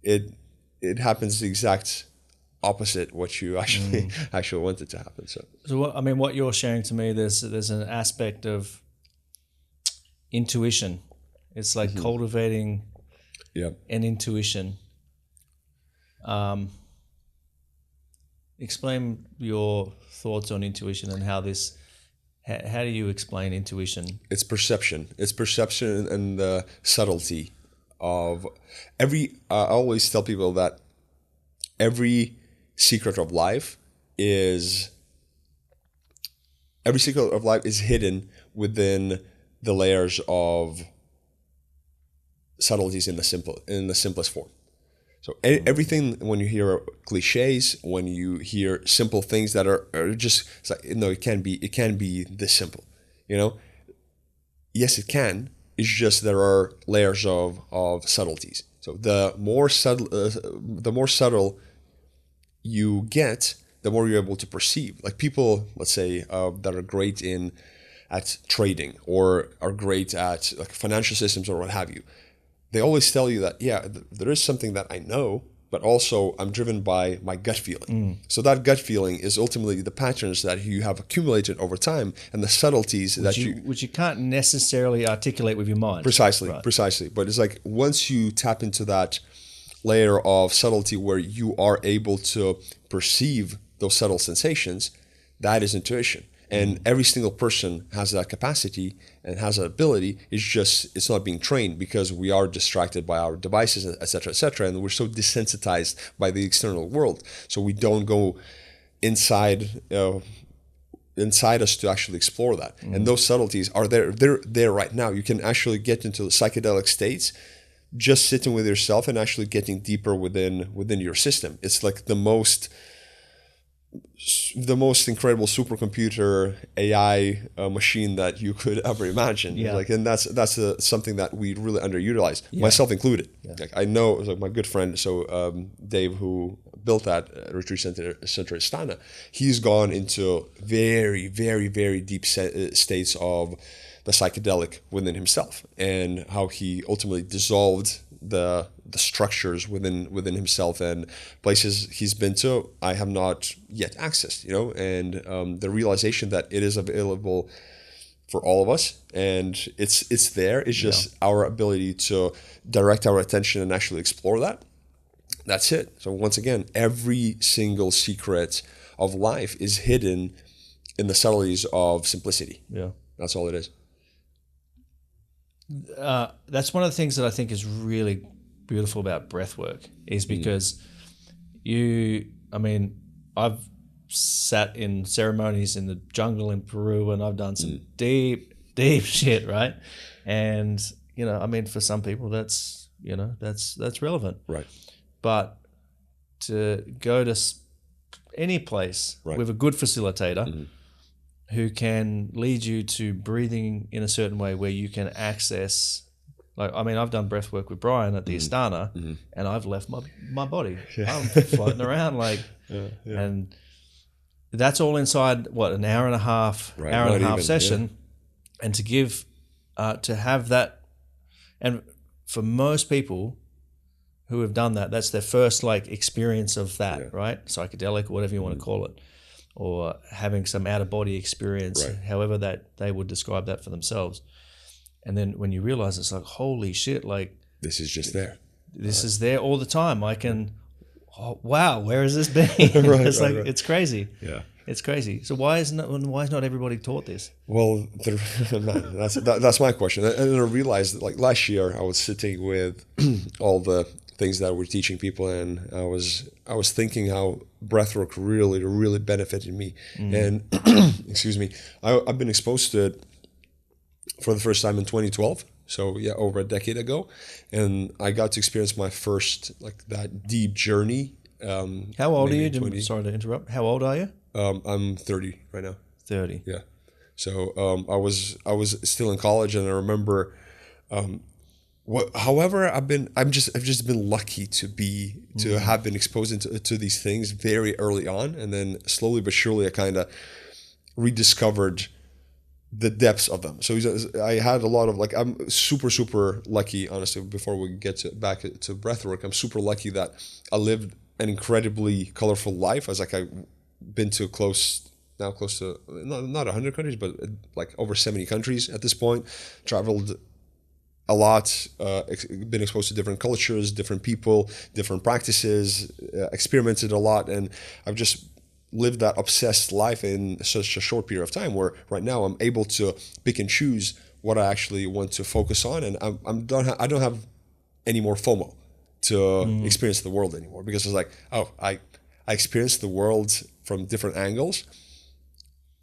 it happens the exact opposite what you actually wanted to happen. So what you're sharing to me, there's an aspect of intuition. It's like cultivating an intuition. Explain your thoughts on intuition and how do you explain intuition? It's perception. It's perception and the subtlety of I always tell people that every secret of life is hidden within the layers of subtleties in the simplest form. So everything, when you hear cliches, when you hear simple things that are just, it's like, no, it can be this simple, Yes, it can. It's just there are layers of subtleties. So the more subtle you get, the more you're able to perceive. Like people, let's say, that are great at trading or are great at like financial systems or what have you. They always tell you that, there is something that I know, but also I'm driven by my gut feeling. So that gut feeling is ultimately the patterns that you have accumulated over time and the subtleties which you can't necessarily articulate with your mind. Precisely. But it's like once you tap into that layer of subtlety where you are able to perceive those subtle sensations, that is intuition. And every single person has that capacity and has that ability. It's not being trained because we are distracted by our devices, et cetera, and we're so desensitized by the external world. So we don't go inside us to actually explore that. And those subtleties are there. They're there right now. You can actually get into psychedelic states just sitting with yourself and actually getting deeper within your system. It's like the most incredible supercomputer AI machine that you could ever imagine. And that's something that we really underutilize, myself included. Like I know, like my good friend, Dave, who built that retreat center Astana, he's gone into very, very, very deep states of the psychedelic within himself, and how he ultimately dissolved the structures within himself, and places he's been to I have not yet accessed, and the realization that it is available for all of us, and it's there. It's just our ability to direct our attention and actually explore that. That's it. So once again, every single secret of life is hidden in the subtleties of simplicity. Yeah. That's all it is. That's one of the things that I think is really beautiful about breath work, is because I've sat in ceremonies in the jungle in Peru, and I've done some deep shit, right? And for some people that's relevant, Right? But to go to any place with a good facilitator who can lead you to breathing in a certain way where you can access, I've done breath work with Brian at the Astana, and I've left my body. I'm floating around and that's all inside an hour and a half session. And to give to have that, and for most people who have done that, that's their first experience of that, right? Psychedelic or whatever you want to call it, or having some out of body experience, however that they would describe that for themselves. And then when you realize it's holy shit, this is just there. This is there all the time. I can, wow, where has this been? It's crazy. Yeah. It's crazy. So why is not everybody taught this? Well, that's my question. And I realized that last year I was sitting with all the things that we're teaching people, and I was thinking how breathwork really benefited me. And excuse me, I've been exposed to it for the first time in 2012. So over a decade ago, and I got to experience my first that deep journey. How old are you? Sorry to interrupt. How old are you? I'm 30 right now. 30. Yeah. So I was still in college, and I remember. However, I've just been lucky to have been exposed to these things very early on, and then slowly but surely I kind of rediscovered the depths of them. So I had a lot of I'm super lucky, honestly. Before we get back to breathwork, I'm super lucky that I lived an incredibly colorful life. I've been to close to not 100 countries, but over 70 countries at this point. Traveled a lot, been exposed to different cultures, different people, different practices, experimented a lot, and I've just lived that obsessed life in such a short period of time, where right now I'm able to pick and choose what I actually want to focus on, and I don't have any more FOMO to experience the world anymore, because it's I experienced the world from different angles.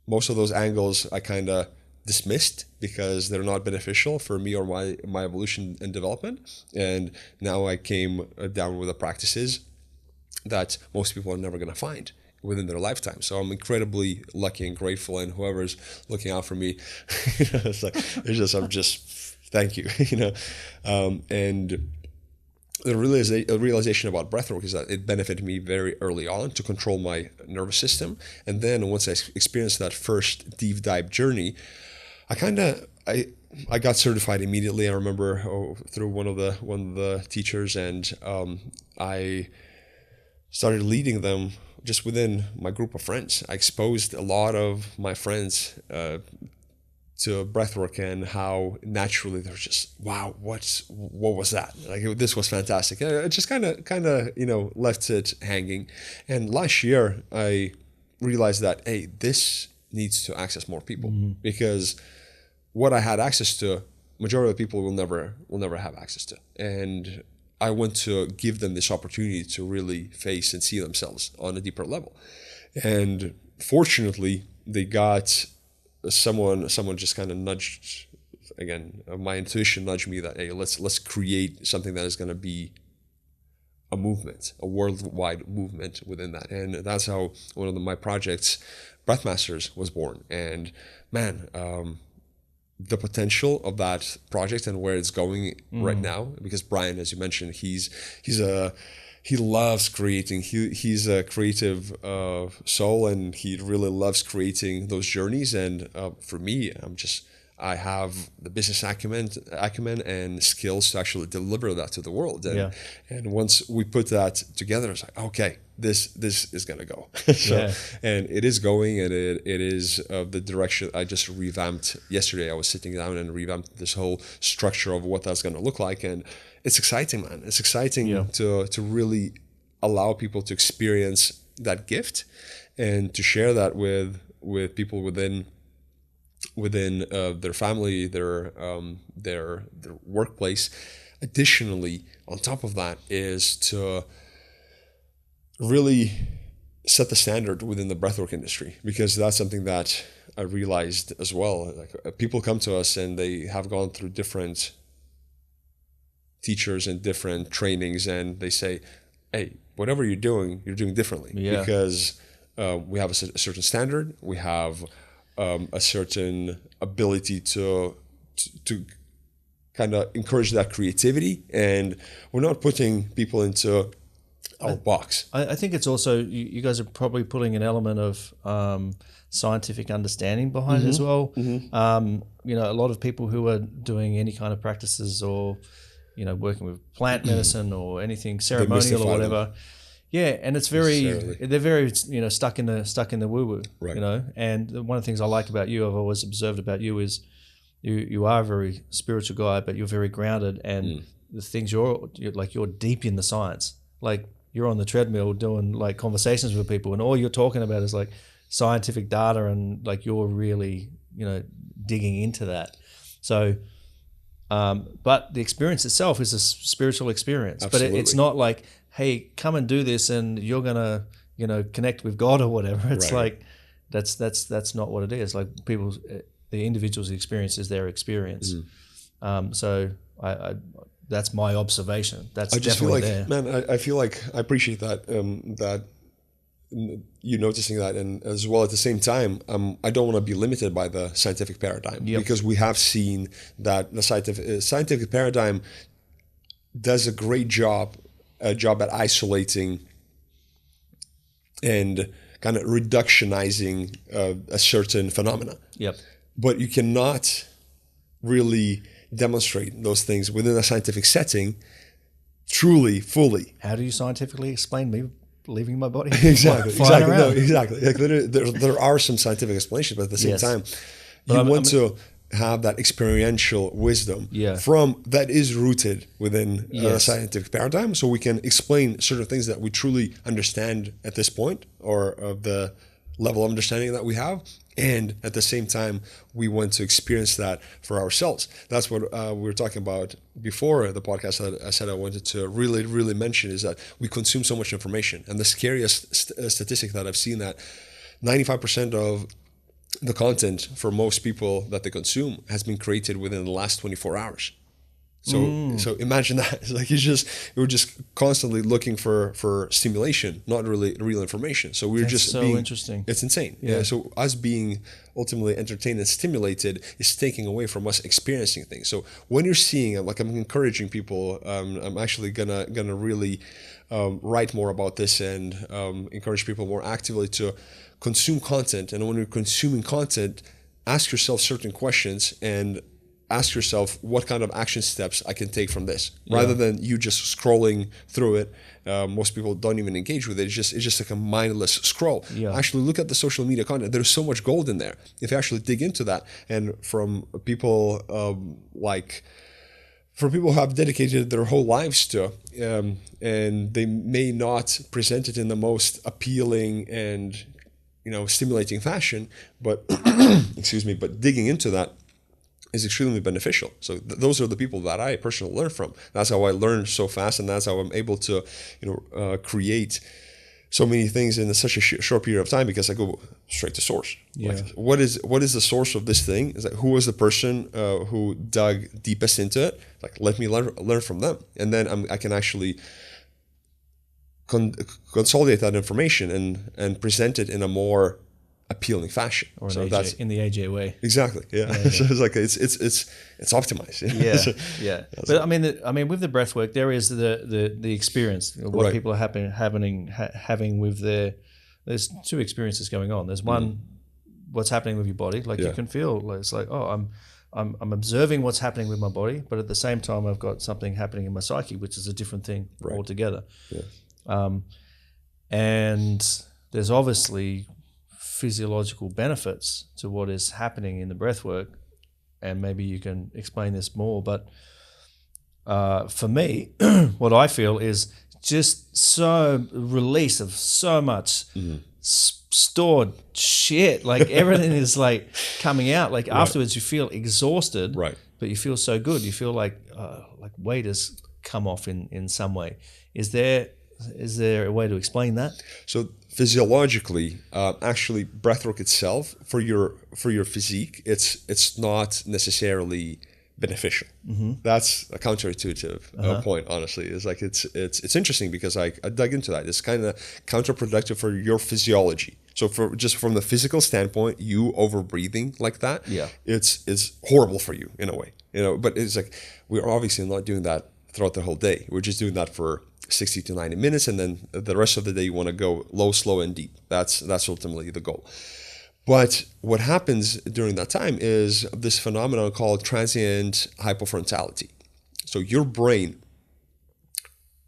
Most of those angles I kind of dismissed because they're not beneficial for me or my evolution and development. And now I came down with the practices that most people are never going to find within their lifetime. So I'm incredibly lucky and grateful, and whoever's looking out for me, I'm just thank you, and the realization about breathwork is that it benefited me very early on to control my nervous system. And then once I experienced that first deep dive journey, I got certified immediately. I remember through one of the teachers, and I started leading them just within my group of friends. I exposed a lot of my friends to breathwork, and how naturally they're just, wow, what was that? This was fantastic. It just kind of left it hanging. And last year I realized that, hey, this needs to access more people, because what I had access to, majority of the people will never have access to. And I want to give them this opportunity to really face and see themselves on a deeper level. And fortunately, they got someone just kind of nudged, again, my intuition nudged me that, hey, let's create something that is going to be a movement, a worldwide movement within that. And that's how one of my projects, Breathmasters, was born. And man, the potential of that project and where it's going right now, because Brian, as you mentioned, he loves creating. He's a creative soul, and he really loves creating those journeys. And for me, I have the business acumen and skills to actually deliver that to the world. And once we put that together, it's like, okay, this is gonna go. And it is going, and it is the direction. I just revamped yesterday. I was sitting down and revamped this whole structure of what that's gonna look like, and it's exciting, man. It's exciting to really allow people to experience that gift and to share that with people within their family, their workplace. Additionally, on top of that, is to really set the standard within the breathwork industry, because that's something that I realized as well. Like, people come to us and they have gone through different teachers and different trainings, and they say, hey, whatever you're doing differently, because we have a certain standard, we have a certain ability to kind of encourage that creativity, and we're not putting people into our box. I think it's also, you guys are probably putting an element of scientific understanding behind it as well. A lot of people who are doing any kind of practices, or working with plant medicine or anything ceremonial or whatever. And it's they're very stuck in the woo woo, right. And one of the things I like about you, I've always observed about you, is you are a very spiritual guy, but you're very grounded, and the things you're deep in the science. Like, you're on the treadmill doing like conversations with people, and all you're talking about is like scientific data, and like you're really digging into that. So but the experience itself is a spiritual experience. Absolutely. But it's not like, hey, come and do this and you're gonna connect with God or whatever. It's like that's not what it is. Like, the individual's experience is their experience. So I that's my observation. That's definitely there. Man, I feel like I appreciate that that you noticing that, and as well at the same time, I don't want to be limited by the scientific paradigm, because we have seen that the scientific paradigm does a great job at isolating and kind of reductionizing a certain phenomena. But you cannot really demonstrate those things within a scientific setting truly, fully. How do you scientifically explain me leaving my body? Exactly. No, exactly. Like, there are some scientific explanations, but at the same time, you want to have that experiential wisdom from that is rooted within a scientific paradigm, so we can explain certain things that we truly understand at this point, or of the level of understanding that we have. And at the same time, we want to experience that for ourselves. That's what we were talking about before the podcast. That I said I wanted to really, really mention, is that we consume so much information. And the scariest statistic that I've seen, that 95% of the content for most people that they consume has been created within the last 24 hours. So imagine that. It's like we're just constantly looking for stimulation, not really real information. So we're just being interesting. It's insane. So us being ultimately entertained and stimulated is taking away from us experiencing things. So when you're seeing, like, I'm encouraging people, I'm actually gonna really write more about this, and encourage people more actively to consume content. And when you're consuming content, ask yourself certain questions, and ask yourself, what kind of action steps I can take from this, rather than you just scrolling through it. Most people don't even engage with it. It's just like a mindless scroll. Actually, look at the social media content. There's so much gold in there if you actually dig into that. And from people for people who have dedicated their whole lives to, and they may not present it in the most appealing and stimulating fashion, but but digging into that is extremely beneficial. So those are the people that I personally learn from. That's how I learn so fast, and that's how I'm able to, create so many things in such a short period of time, because I go straight to source. Like, what is the source of this thing? Is that, who was the person who dug deepest into it? Like, let me learn from them, and then I can actually consolidate that information and present it in a more appealing fashion, or in the AJ way. Exactly. Yeah. So it's like it's optimized. But I mean, with the breath work, there is the experience, what people are having with there's two experiences going on. There's one, what's happening with your body, like you can feel, it's like, oh, I'm observing what's happening with my body, but at the same time, I've got something happening in my psyche, which is a different thing altogether. Yeah. And there's obviously physiological benefits to what is happening in the breath work, and maybe you can explain this more. But for me, what I feel is just so release of so much stored shit, like everything is like coming out. Like afterwards, you feel exhausted, but you feel so good. You feel like weight has come off in some way. Is there a way to explain that? So physiologically, actually, breathwork itself for your physique, it's not necessarily beneficial. That's a counterintuitive point. Honestly, it's like it's interesting because I dug into that. It's kind of counterproductive for your physiology. So from the physical standpoint, you over breathing like that, it's horrible for you in a way. But it's like we're obviously not doing that throughout the whole day. We're just doing that for 60 to 90 minutes, and then the rest of the day you want to go low, slow, and deep. That's ultimately the goal. But what happens during that time is this phenomenon called transient hypofrontality. So your brain,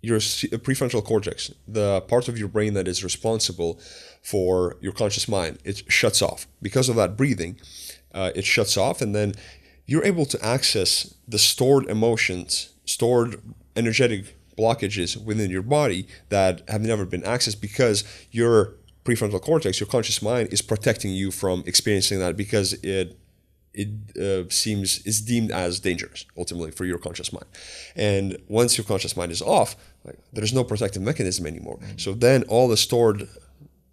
your prefrontal cortex, the part of your brain that is responsible for your conscious mind, it shuts off. Because of that breathing, it shuts off, and then you're able to access the stored emotions, stored energetic blockages within your body that have never been accessed because your prefrontal cortex, your conscious mind, is protecting you from experiencing that because it is deemed as dangerous ultimately for your conscious mind. And once your conscious mind is off, there's no protective mechanism anymore. So then all the stored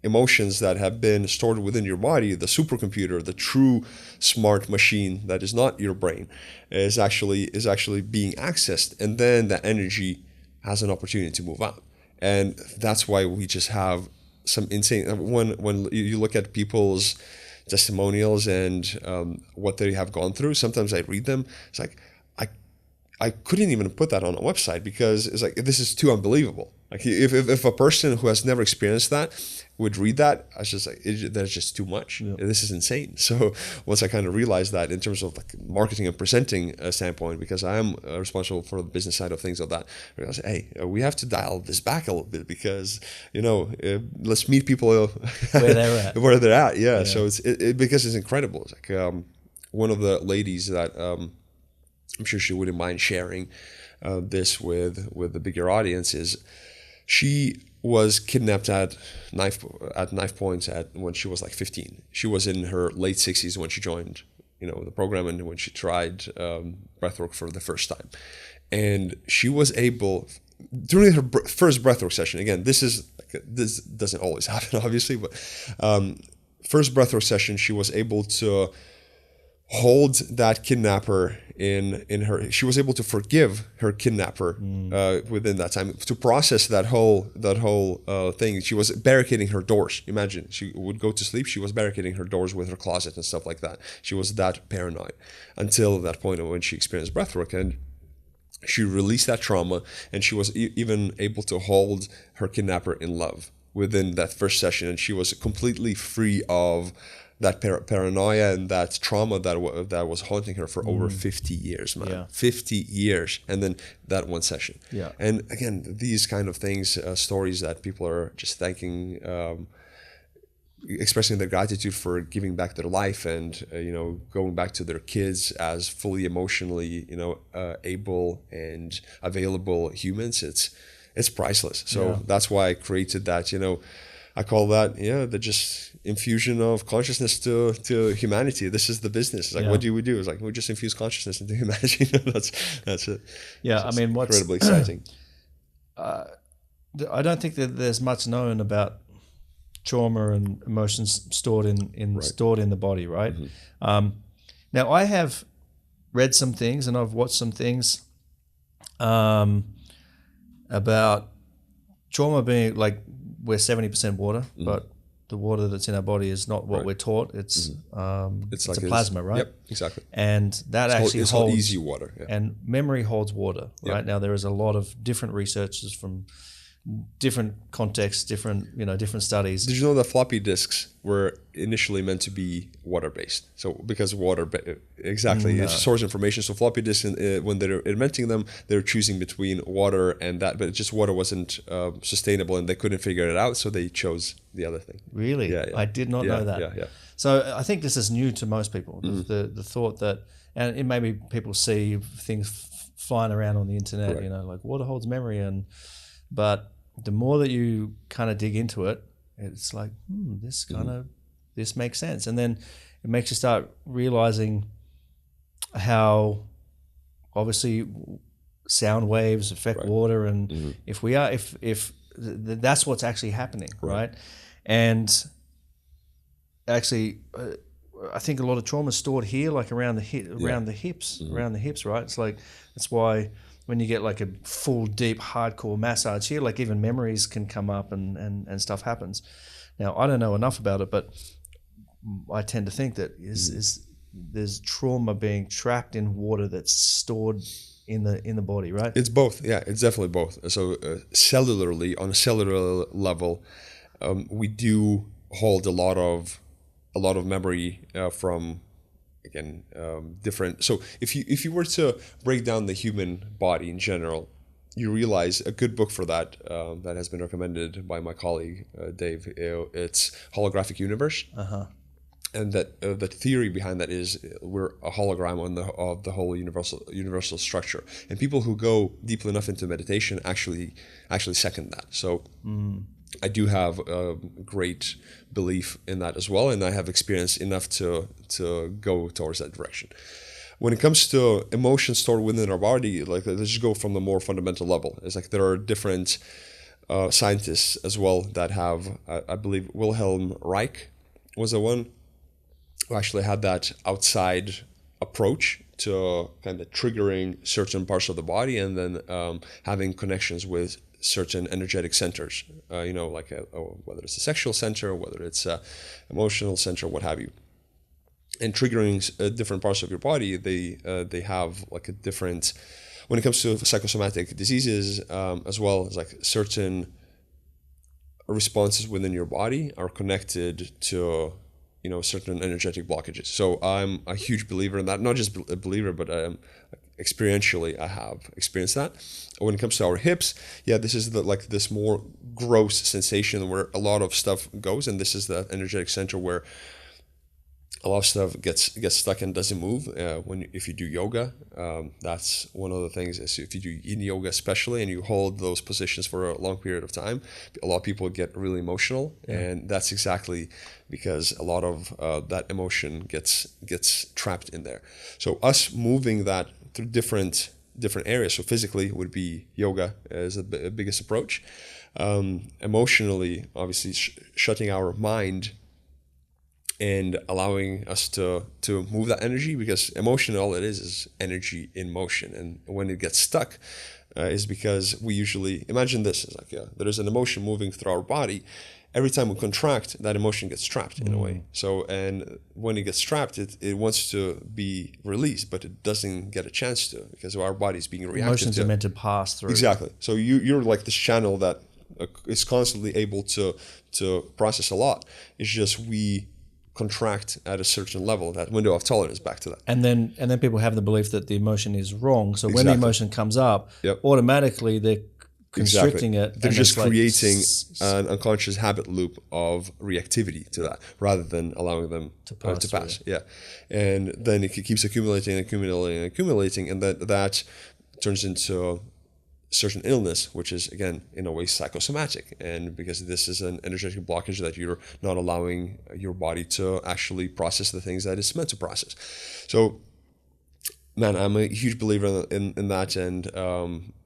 emotions that have been stored within your body, the supercomputer, the true smart machine that is not your brain, is actually being accessed, and then that energy has an opportunity to move out. And that's why we just have some insane, when you look at people's testimonials and what they have gone through, sometimes I read them, it's like I couldn't even put that on a website because it's like, this is too unbelievable. Like if a person who has never experienced that would read that, I was just like, that's just too much. This is insane. So once I kind of realized that in terms of like marketing and presenting standpoint, because I am responsible for the business side of things of that, I realized, hey, we have to dial this back a little bit because, let's meet people where they're at. Where they're at. Yeah. So because it's incredible. It's like one of the ladies that I'm sure she wouldn't mind sharing this with the bigger audience is she was kidnapped at knife points when she was like 15. She was in her late 60s when she joined, the program, and when she tried breathwork for the first time. And she was able, during her first breathwork session, again, this doesn't always happen, obviously, but first breathwork session, she was able to hold that kidnapper in her. She was able to forgive her kidnapper within that time, to process that whole thing. She was barricading her doors. Imagine, she would go to sleep, she was barricading her doors with her closet and stuff like that. She was that paranoid until that point when she experienced breathwork, and she released that trauma, and she was even able to hold her kidnapper in love within that first session, and she was completely free of that paranoia and that trauma that was haunting her for over 50 years, man. Yeah. 50 years. And then that one session. Yeah. And again, these kind of things, stories that people are just thanking, expressing their gratitude for giving back their life and, going back to their kids as fully emotionally, able and available humans. It's priceless. So that's why I created that, I call that, the just infusion of consciousness to humanity. This is the business. It's like, what do we do? It's like, we just infuse consciousness into humanity. That's it. Yeah, it's what's incredibly exciting. I don't think that there's much known about trauma and emotions stored in the body, right? Mm-hmm. Now, I have read some things and I've watched some things about trauma being like, we're 70% water, but the water that's in our body is not what we're taught. It's it's like a plasma, right? Yep, exactly. And that it's holds easy water. Yeah. And memory holds water, right? Yep. Now there is a lot of different researchers from different contexts, different studies. Did you know that floppy disks were initially meant to be water-based? So because exactly, it stores information. So floppy disks, when they're inventing them, they're choosing between water and that, but just water wasn't sustainable, and they couldn't figure it out, so they chose the other thing. Really? Yeah. I did not know that. Yeah. So I think this is new to most people. The thought that, and it maybe people see things flying around on the internet, Right. like water holds memory, but the more that you kind of dig into it, it's like, this makes sense. And then it makes you start realizing how obviously sound waves affect water, and if that's what's actually happening, right? And actually, I think a lot of trauma is stored here, like around the hips, right? It's like, that's why when you get like a full, deep, hardcore massage here, like even memories can come up and stuff happens. Now, I don't know enough about it, but I tend to think that there's trauma being trapped in water that's stored in the body, right? It's both. Yeah, it's definitely both. So cellularly, on a cellular level, we do hold a lot of memory from, again, different. So if you were to break down the human body in general, you realize a good book for that that has been recommended by my colleague Dave. It's Holographic Universe. And that the theory behind that is we're a hologram of the whole universal structure. And people who go deeply enough into meditation actually second that. So I do have a great belief in that as well, and I have experienced enough to go towards that direction. When it comes to emotions stored within our body, like, let's just go from the more fundamental level. It's like there are different scientists as well that have, I believe Wilhelm Reich was the one who actually had that outside approach to kind of triggering certain parts of the body, and then having connections with certain energetic centers, like whether it's a sexual center, whether it's a emotional center, what have you. And triggering different parts of your body, they have like a different, when it comes to psychosomatic diseases, as well as like certain responses within your body are connected to certain energetic blockages. So I'm a huge believer in that. Not just a believer, but experientially I have experienced that. When it comes to our hips, this is this more gross sensation where a lot of stuff goes, and this is the energetic center where a lot of stuff gets stuck and doesn't move. If you do yoga, that's one of the things. Is if you do yin yoga especially, and you hold those positions for a long period of time, a lot of people get really emotional, and that's exactly because a lot of that emotion gets trapped in there. So us moving that through different areas. So physically would be yoga as the biggest approach. Emotionally, obviously, shutting our mind and allowing us to move that energy, because emotion, all it is energy in motion. And when it gets stuck, is because we usually imagine this is like there's an emotion moving through our body. Every time we contract, that emotion gets trapped in a way. So, and when it gets trapped, it wants to be released, but it doesn't get a chance to, because our body's being reactive. Emotions are meant to pass through. Exactly. So you're like this channel that is constantly able to process a lot. It's just we contract at a certain level, that window of tolerance, back to that. And then people have the belief that the emotion is wrong. So when the emotion comes up, automatically they're constricting it. They're just creating an unconscious habit loop of reactivity to that, rather than allowing them to pass. Yeah. And then it keeps accumulating, and that turns into certain illness, which is, again, in a way psychosomatic, and because this is an energetic blockage that you're not allowing your body to actually process the things that it's meant to process. So, man, I'm a huge believer in that, and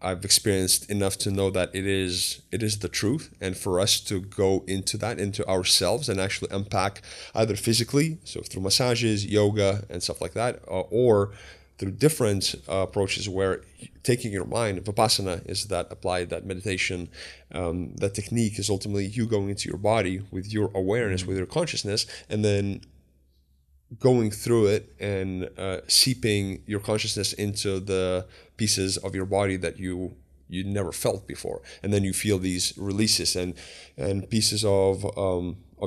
I've experienced enough to know that it is the truth, and for us to go into ourselves and actually unpack, either physically, so through massages, yoga, and stuff like that, or through different approaches where taking your mind, vipassana is that applied, that meditation, that technique is ultimately you going into your body with your awareness, with your consciousness, and then going through it and seeping your consciousness into the pieces of your body that you you never felt before, and then you feel these releases, and pieces of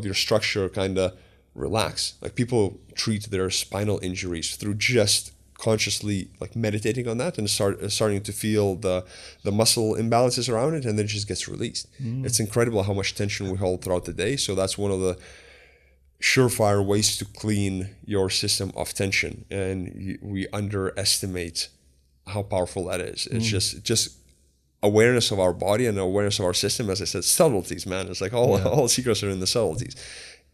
your structure kind of relax. Like people treat their spinal injuries through just consciously like meditating on that and starting to feel the muscle imbalances around it, and then it just gets released. It's incredible how much tension we hold throughout the day. So that's one of the surefire ways to clean your system of tension, and we underestimate how powerful that is. It's just awareness of our body and awareness of our system. As I said, subtleties, man. It's like all secrets are in the subtleties.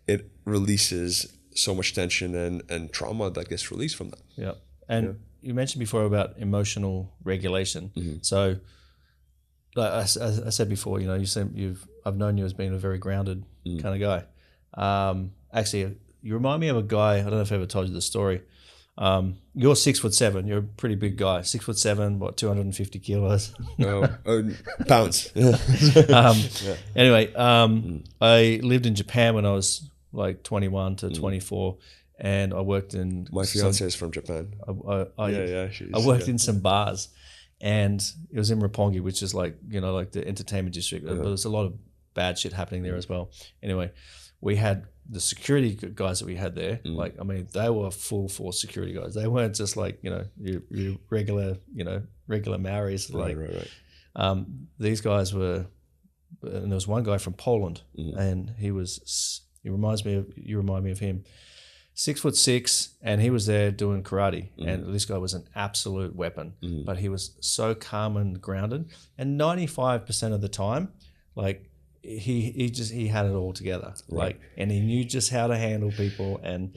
It releases so much tension and trauma that gets released from that. Yeah. And you mentioned before about emotional regulation. So, like I said before, you know, I've known you as being a very grounded kind of guy. Actually, you remind me of a guy. I don't know if I ever told you the story. You're 6'7". You're a pretty big guy. 6'7", what, 250 kilos? Pounds. Anyway, I lived in Japan when I was like 21 to 24. And I worked in... My fiance is from Japan. I worked in some bars, and it was in Roppongi, which is like, you know, like the entertainment district. But there's a lot of bad shit happening there as well. Anyway, we had the security guys that we had there. Like, I mean, they were full force security guys. They weren't just like, you know, your regular Maoris. Like, these guys were... And there was one guy from Poland, and you remind me of him. 6'6", and he was there doing karate, and this guy was an absolute weapon. But he was so calm and grounded, and 95% of the time, like he had it all together. Like, and he knew just how to handle people, and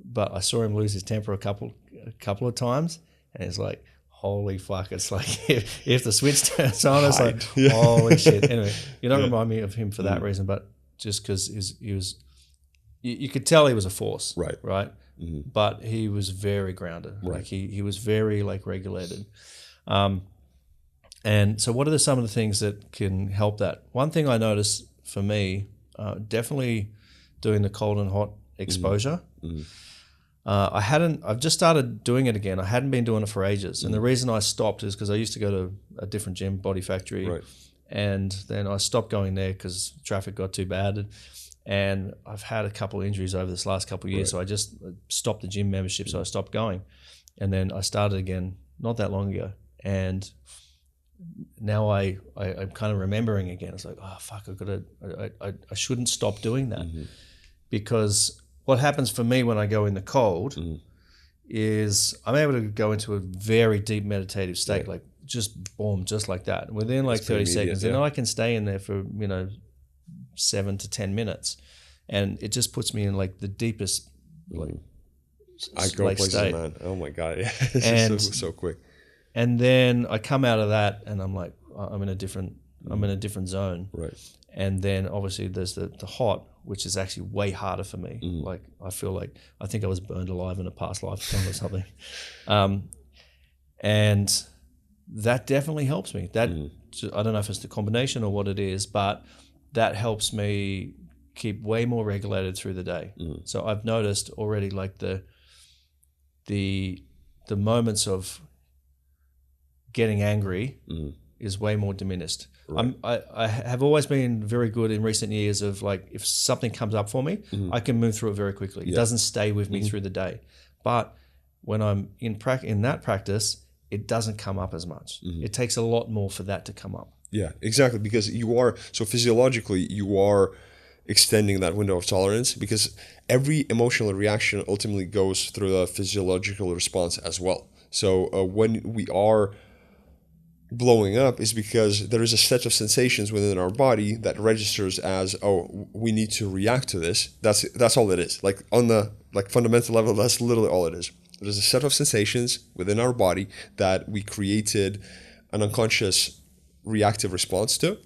but I saw him lose his temper a couple of times, and it's like, holy fuck! It's like if the switch turns on, it's like holy shit. Anyway, you don't remind me of him for that reason, but just because he was. You could tell he was a force, right? But he was very grounded. Like he was very like regulated. And so what are some of the things that can help that? One thing I noticed for me, definitely doing the cold and hot exposure. I've just started doing it again. I hadn't been doing it for ages. And the reason I stopped is because I used to go to a different gym, Body Factory. And then I stopped going there because traffic got too bad. And I've had a couple of injuries over this last couple of years, so I just stopped the gym membership, so I stopped going. And then I started again not that long ago. And now I'm kind of remembering again. It's like, oh, fuck, I shouldn't stop doing that. Because what happens for me when I go in the cold is I'm able to go into a very deep meditative state, like just boom, just like that. Within like 30 seconds, then I can stay in there for, 7 to 10 minutes, and it just puts me in like the deepest I go places, state. Man. Oh my god, it's so quick. And then I come out of that, and I'm like, I'm in a different zone. And then obviously there's the hot, which is actually way harder for me. Like I think I was burned alive in a past lifetime or something. And that definitely helps me. That I don't know if it's the combination or what it is, but that helps me keep way more regulated through the day. So I've noticed already, like the moments of getting angry is way more diminished. I have always been very good in recent years of like, if something comes up for me, I can move through it very quickly. It doesn't stay with me through the day. But when I'm in that practice, it doesn't come up as much. It takes a lot more for that to come up. Yeah, exactly. Because physiologically, you are extending that window of tolerance, because every emotional reaction ultimately goes through a physiological response as well. So when we are blowing up is because there is a set of sensations within our body that registers as, oh, we need to react to this. That's all it is. Like on the fundamental level, that's literally all it is. There's a set of sensations within our body that we created an unconscious reactive response to,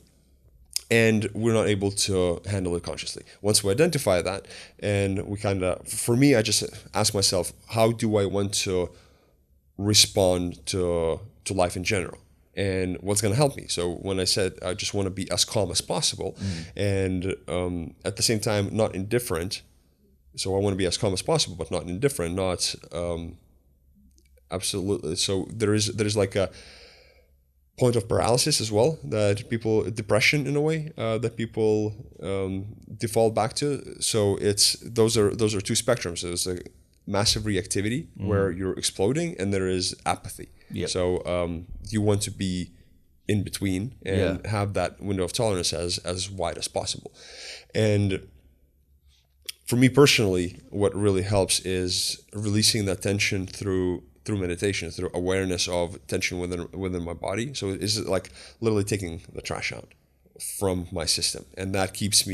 and we're not able to handle it consciously. Once we identify that, and we for me, I just ask myself, how do I want to respond to life in general? And what's going to help me? So when I said I just want to be as calm as possible, and at the same time not indifferent. So I want to be as calm as possible, but not indifferent, not Absolutely. So there's like a point of paralysis as well, that people, depression in a way, that people default back to. So those are two spectrums. There's a massive reactivity where you're exploding, and there is apathy. Yep. So you want to be in between and have that window of tolerance as wide as possible. And for me personally, what really helps is releasing that tension through meditation, through awareness of tension within my body. So it's like literally taking the trash out from my system, and that keeps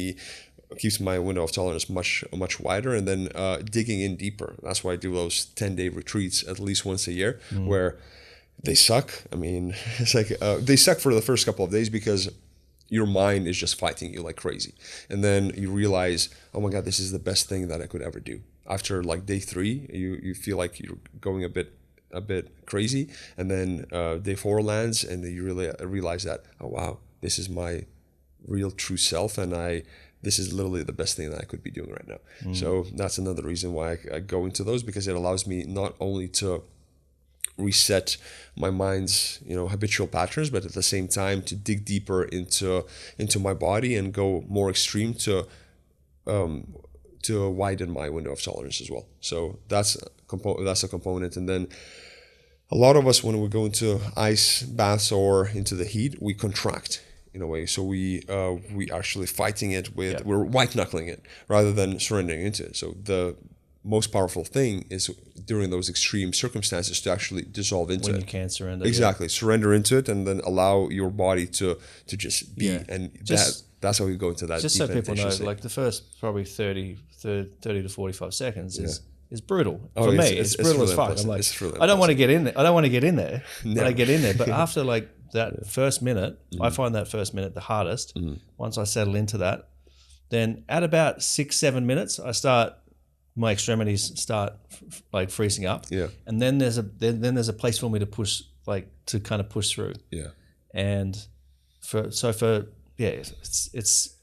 my window of tolerance much wider. And then digging in deeper. That's why I do those 10-day retreats at least once a year, where they suck. I mean, it's like they suck for the first couple of days because your mind is just fighting you like crazy, and then you realize, oh my God, this is the best thing that I could ever do. After like day 3, you feel like you're going a bit crazy, and then day 4 lands, and then you really realize that, oh wow, this is my real true self, and this is literally the best thing that I could be doing right now. So that's another reason why I go into those, because it allows me not only to reset my mind's habitual patterns, but at the same time to dig deeper into my body and go more extreme to widen my window of tolerance as well. So that's a component. And then a lot of us, when we go into ice baths or into the heat, we contract in a way. So we actually fighting it with, we're white knuckling it rather than surrendering into it. So the most powerful thing is during those extreme circumstances to actually dissolve into it. When you can surrender. Exactly. Surrender into it, and then allow your body to just be. And that's how we go into that. Just so people know, like the first probably 30 to 45 seconds is brutal. For me, it's brutal as fuck. I'm like, I don't want to get in there. I don't want to get in there. No. But I get in there. But after like that first minute, I find that first minute the hardest. Once I settle into that, then at about 6-7 minutes, my extremities start like freezing up. Yeah. And then there's a place for me to push, like to kind of push through. Yeah. And it's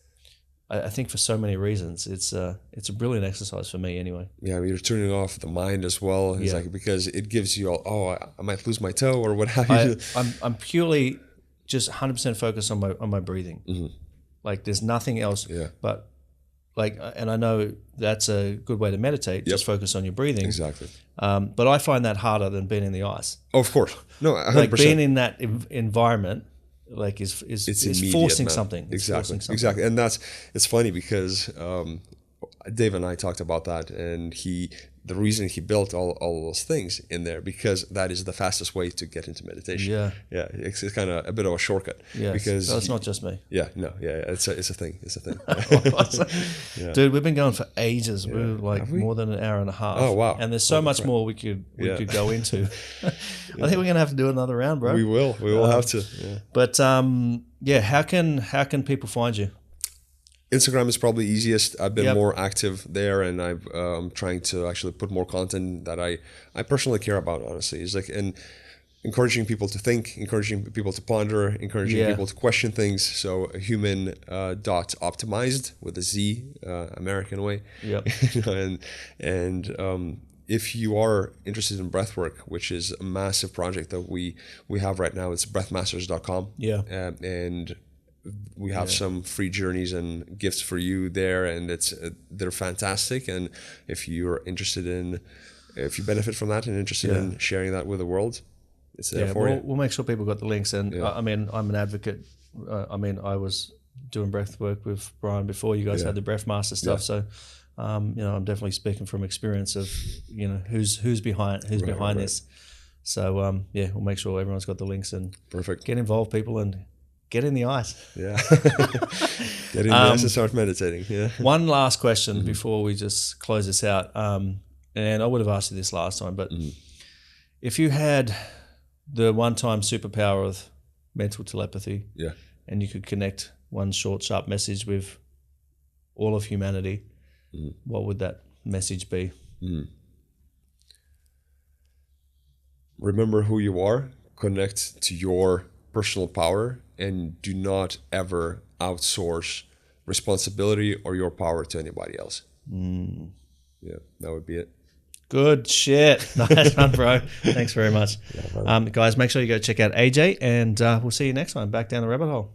I think for so many reasons, it's a brilliant exercise for me anyway. Yeah, you're turning off the mind as well. It's like, because it gives you I might lose my toe or what have you. I'm purely just 100% focused on my breathing. Like there's nothing else. Yeah. But like, and I know that's a good way to meditate. Just focus on your breathing. Exactly. But I find that harder than being in the ice. Oh, of course. No, 100%. Like being in that environment. Like is forcing something. Exactly. And it's funny because Dave and I talked about that, and the reason he built all those things in there, because that is the fastest way to get into meditation. Yeah, it's kind of a bit of a shortcut. Yeah, because it's not just me. It's a thing. Dude, we've been going for ages. Yeah. We're like more than an hour and a half. Oh wow! And there's so much more we could go into. I think we're gonna have to do another round, bro. We will have to. Yeah. But how can people find you? Instagram is probably easiest. I've been more active there, and I'm trying to actually put more content that I personally care about, honestly. It's like, and encouraging people to think, encouraging people to ponder, encouraging people to question things. So human .optimized with a Z, American way. Yep. and if you are interested in breathwork, which is a massive project that we have right now, it's breathmasters.com. Yeah. And we have some free journeys and gifts for you there, and they're fantastic. And if you're interested if you benefit from that and interested in sharing that with the world, it's there for you. We'll make sure people got the links. And I mean, I'm an advocate. I was doing breath work with Brian before you guys had the Breath Master stuff. So, I'm definitely speaking from experience of who's behind this. So we'll make sure everyone's got the links, and perfect. Get involved, people, and get in the ice. Yeah. Get in the ice and start meditating. Yeah. One last question before we just close this out. And I would have asked you this last time, but if you had the one-time superpower of mental telepathy, and you could connect one short, sharp message with all of humanity, what would that message be? Remember who you are, connect to your personal power, and do not ever outsource responsibility or your power to anybody else. Yeah, that would be it. Good shit. Nice one, bro. Thanks very much. Guys, make sure you go check out AJ, and we'll see you next time back down the rabbit hole.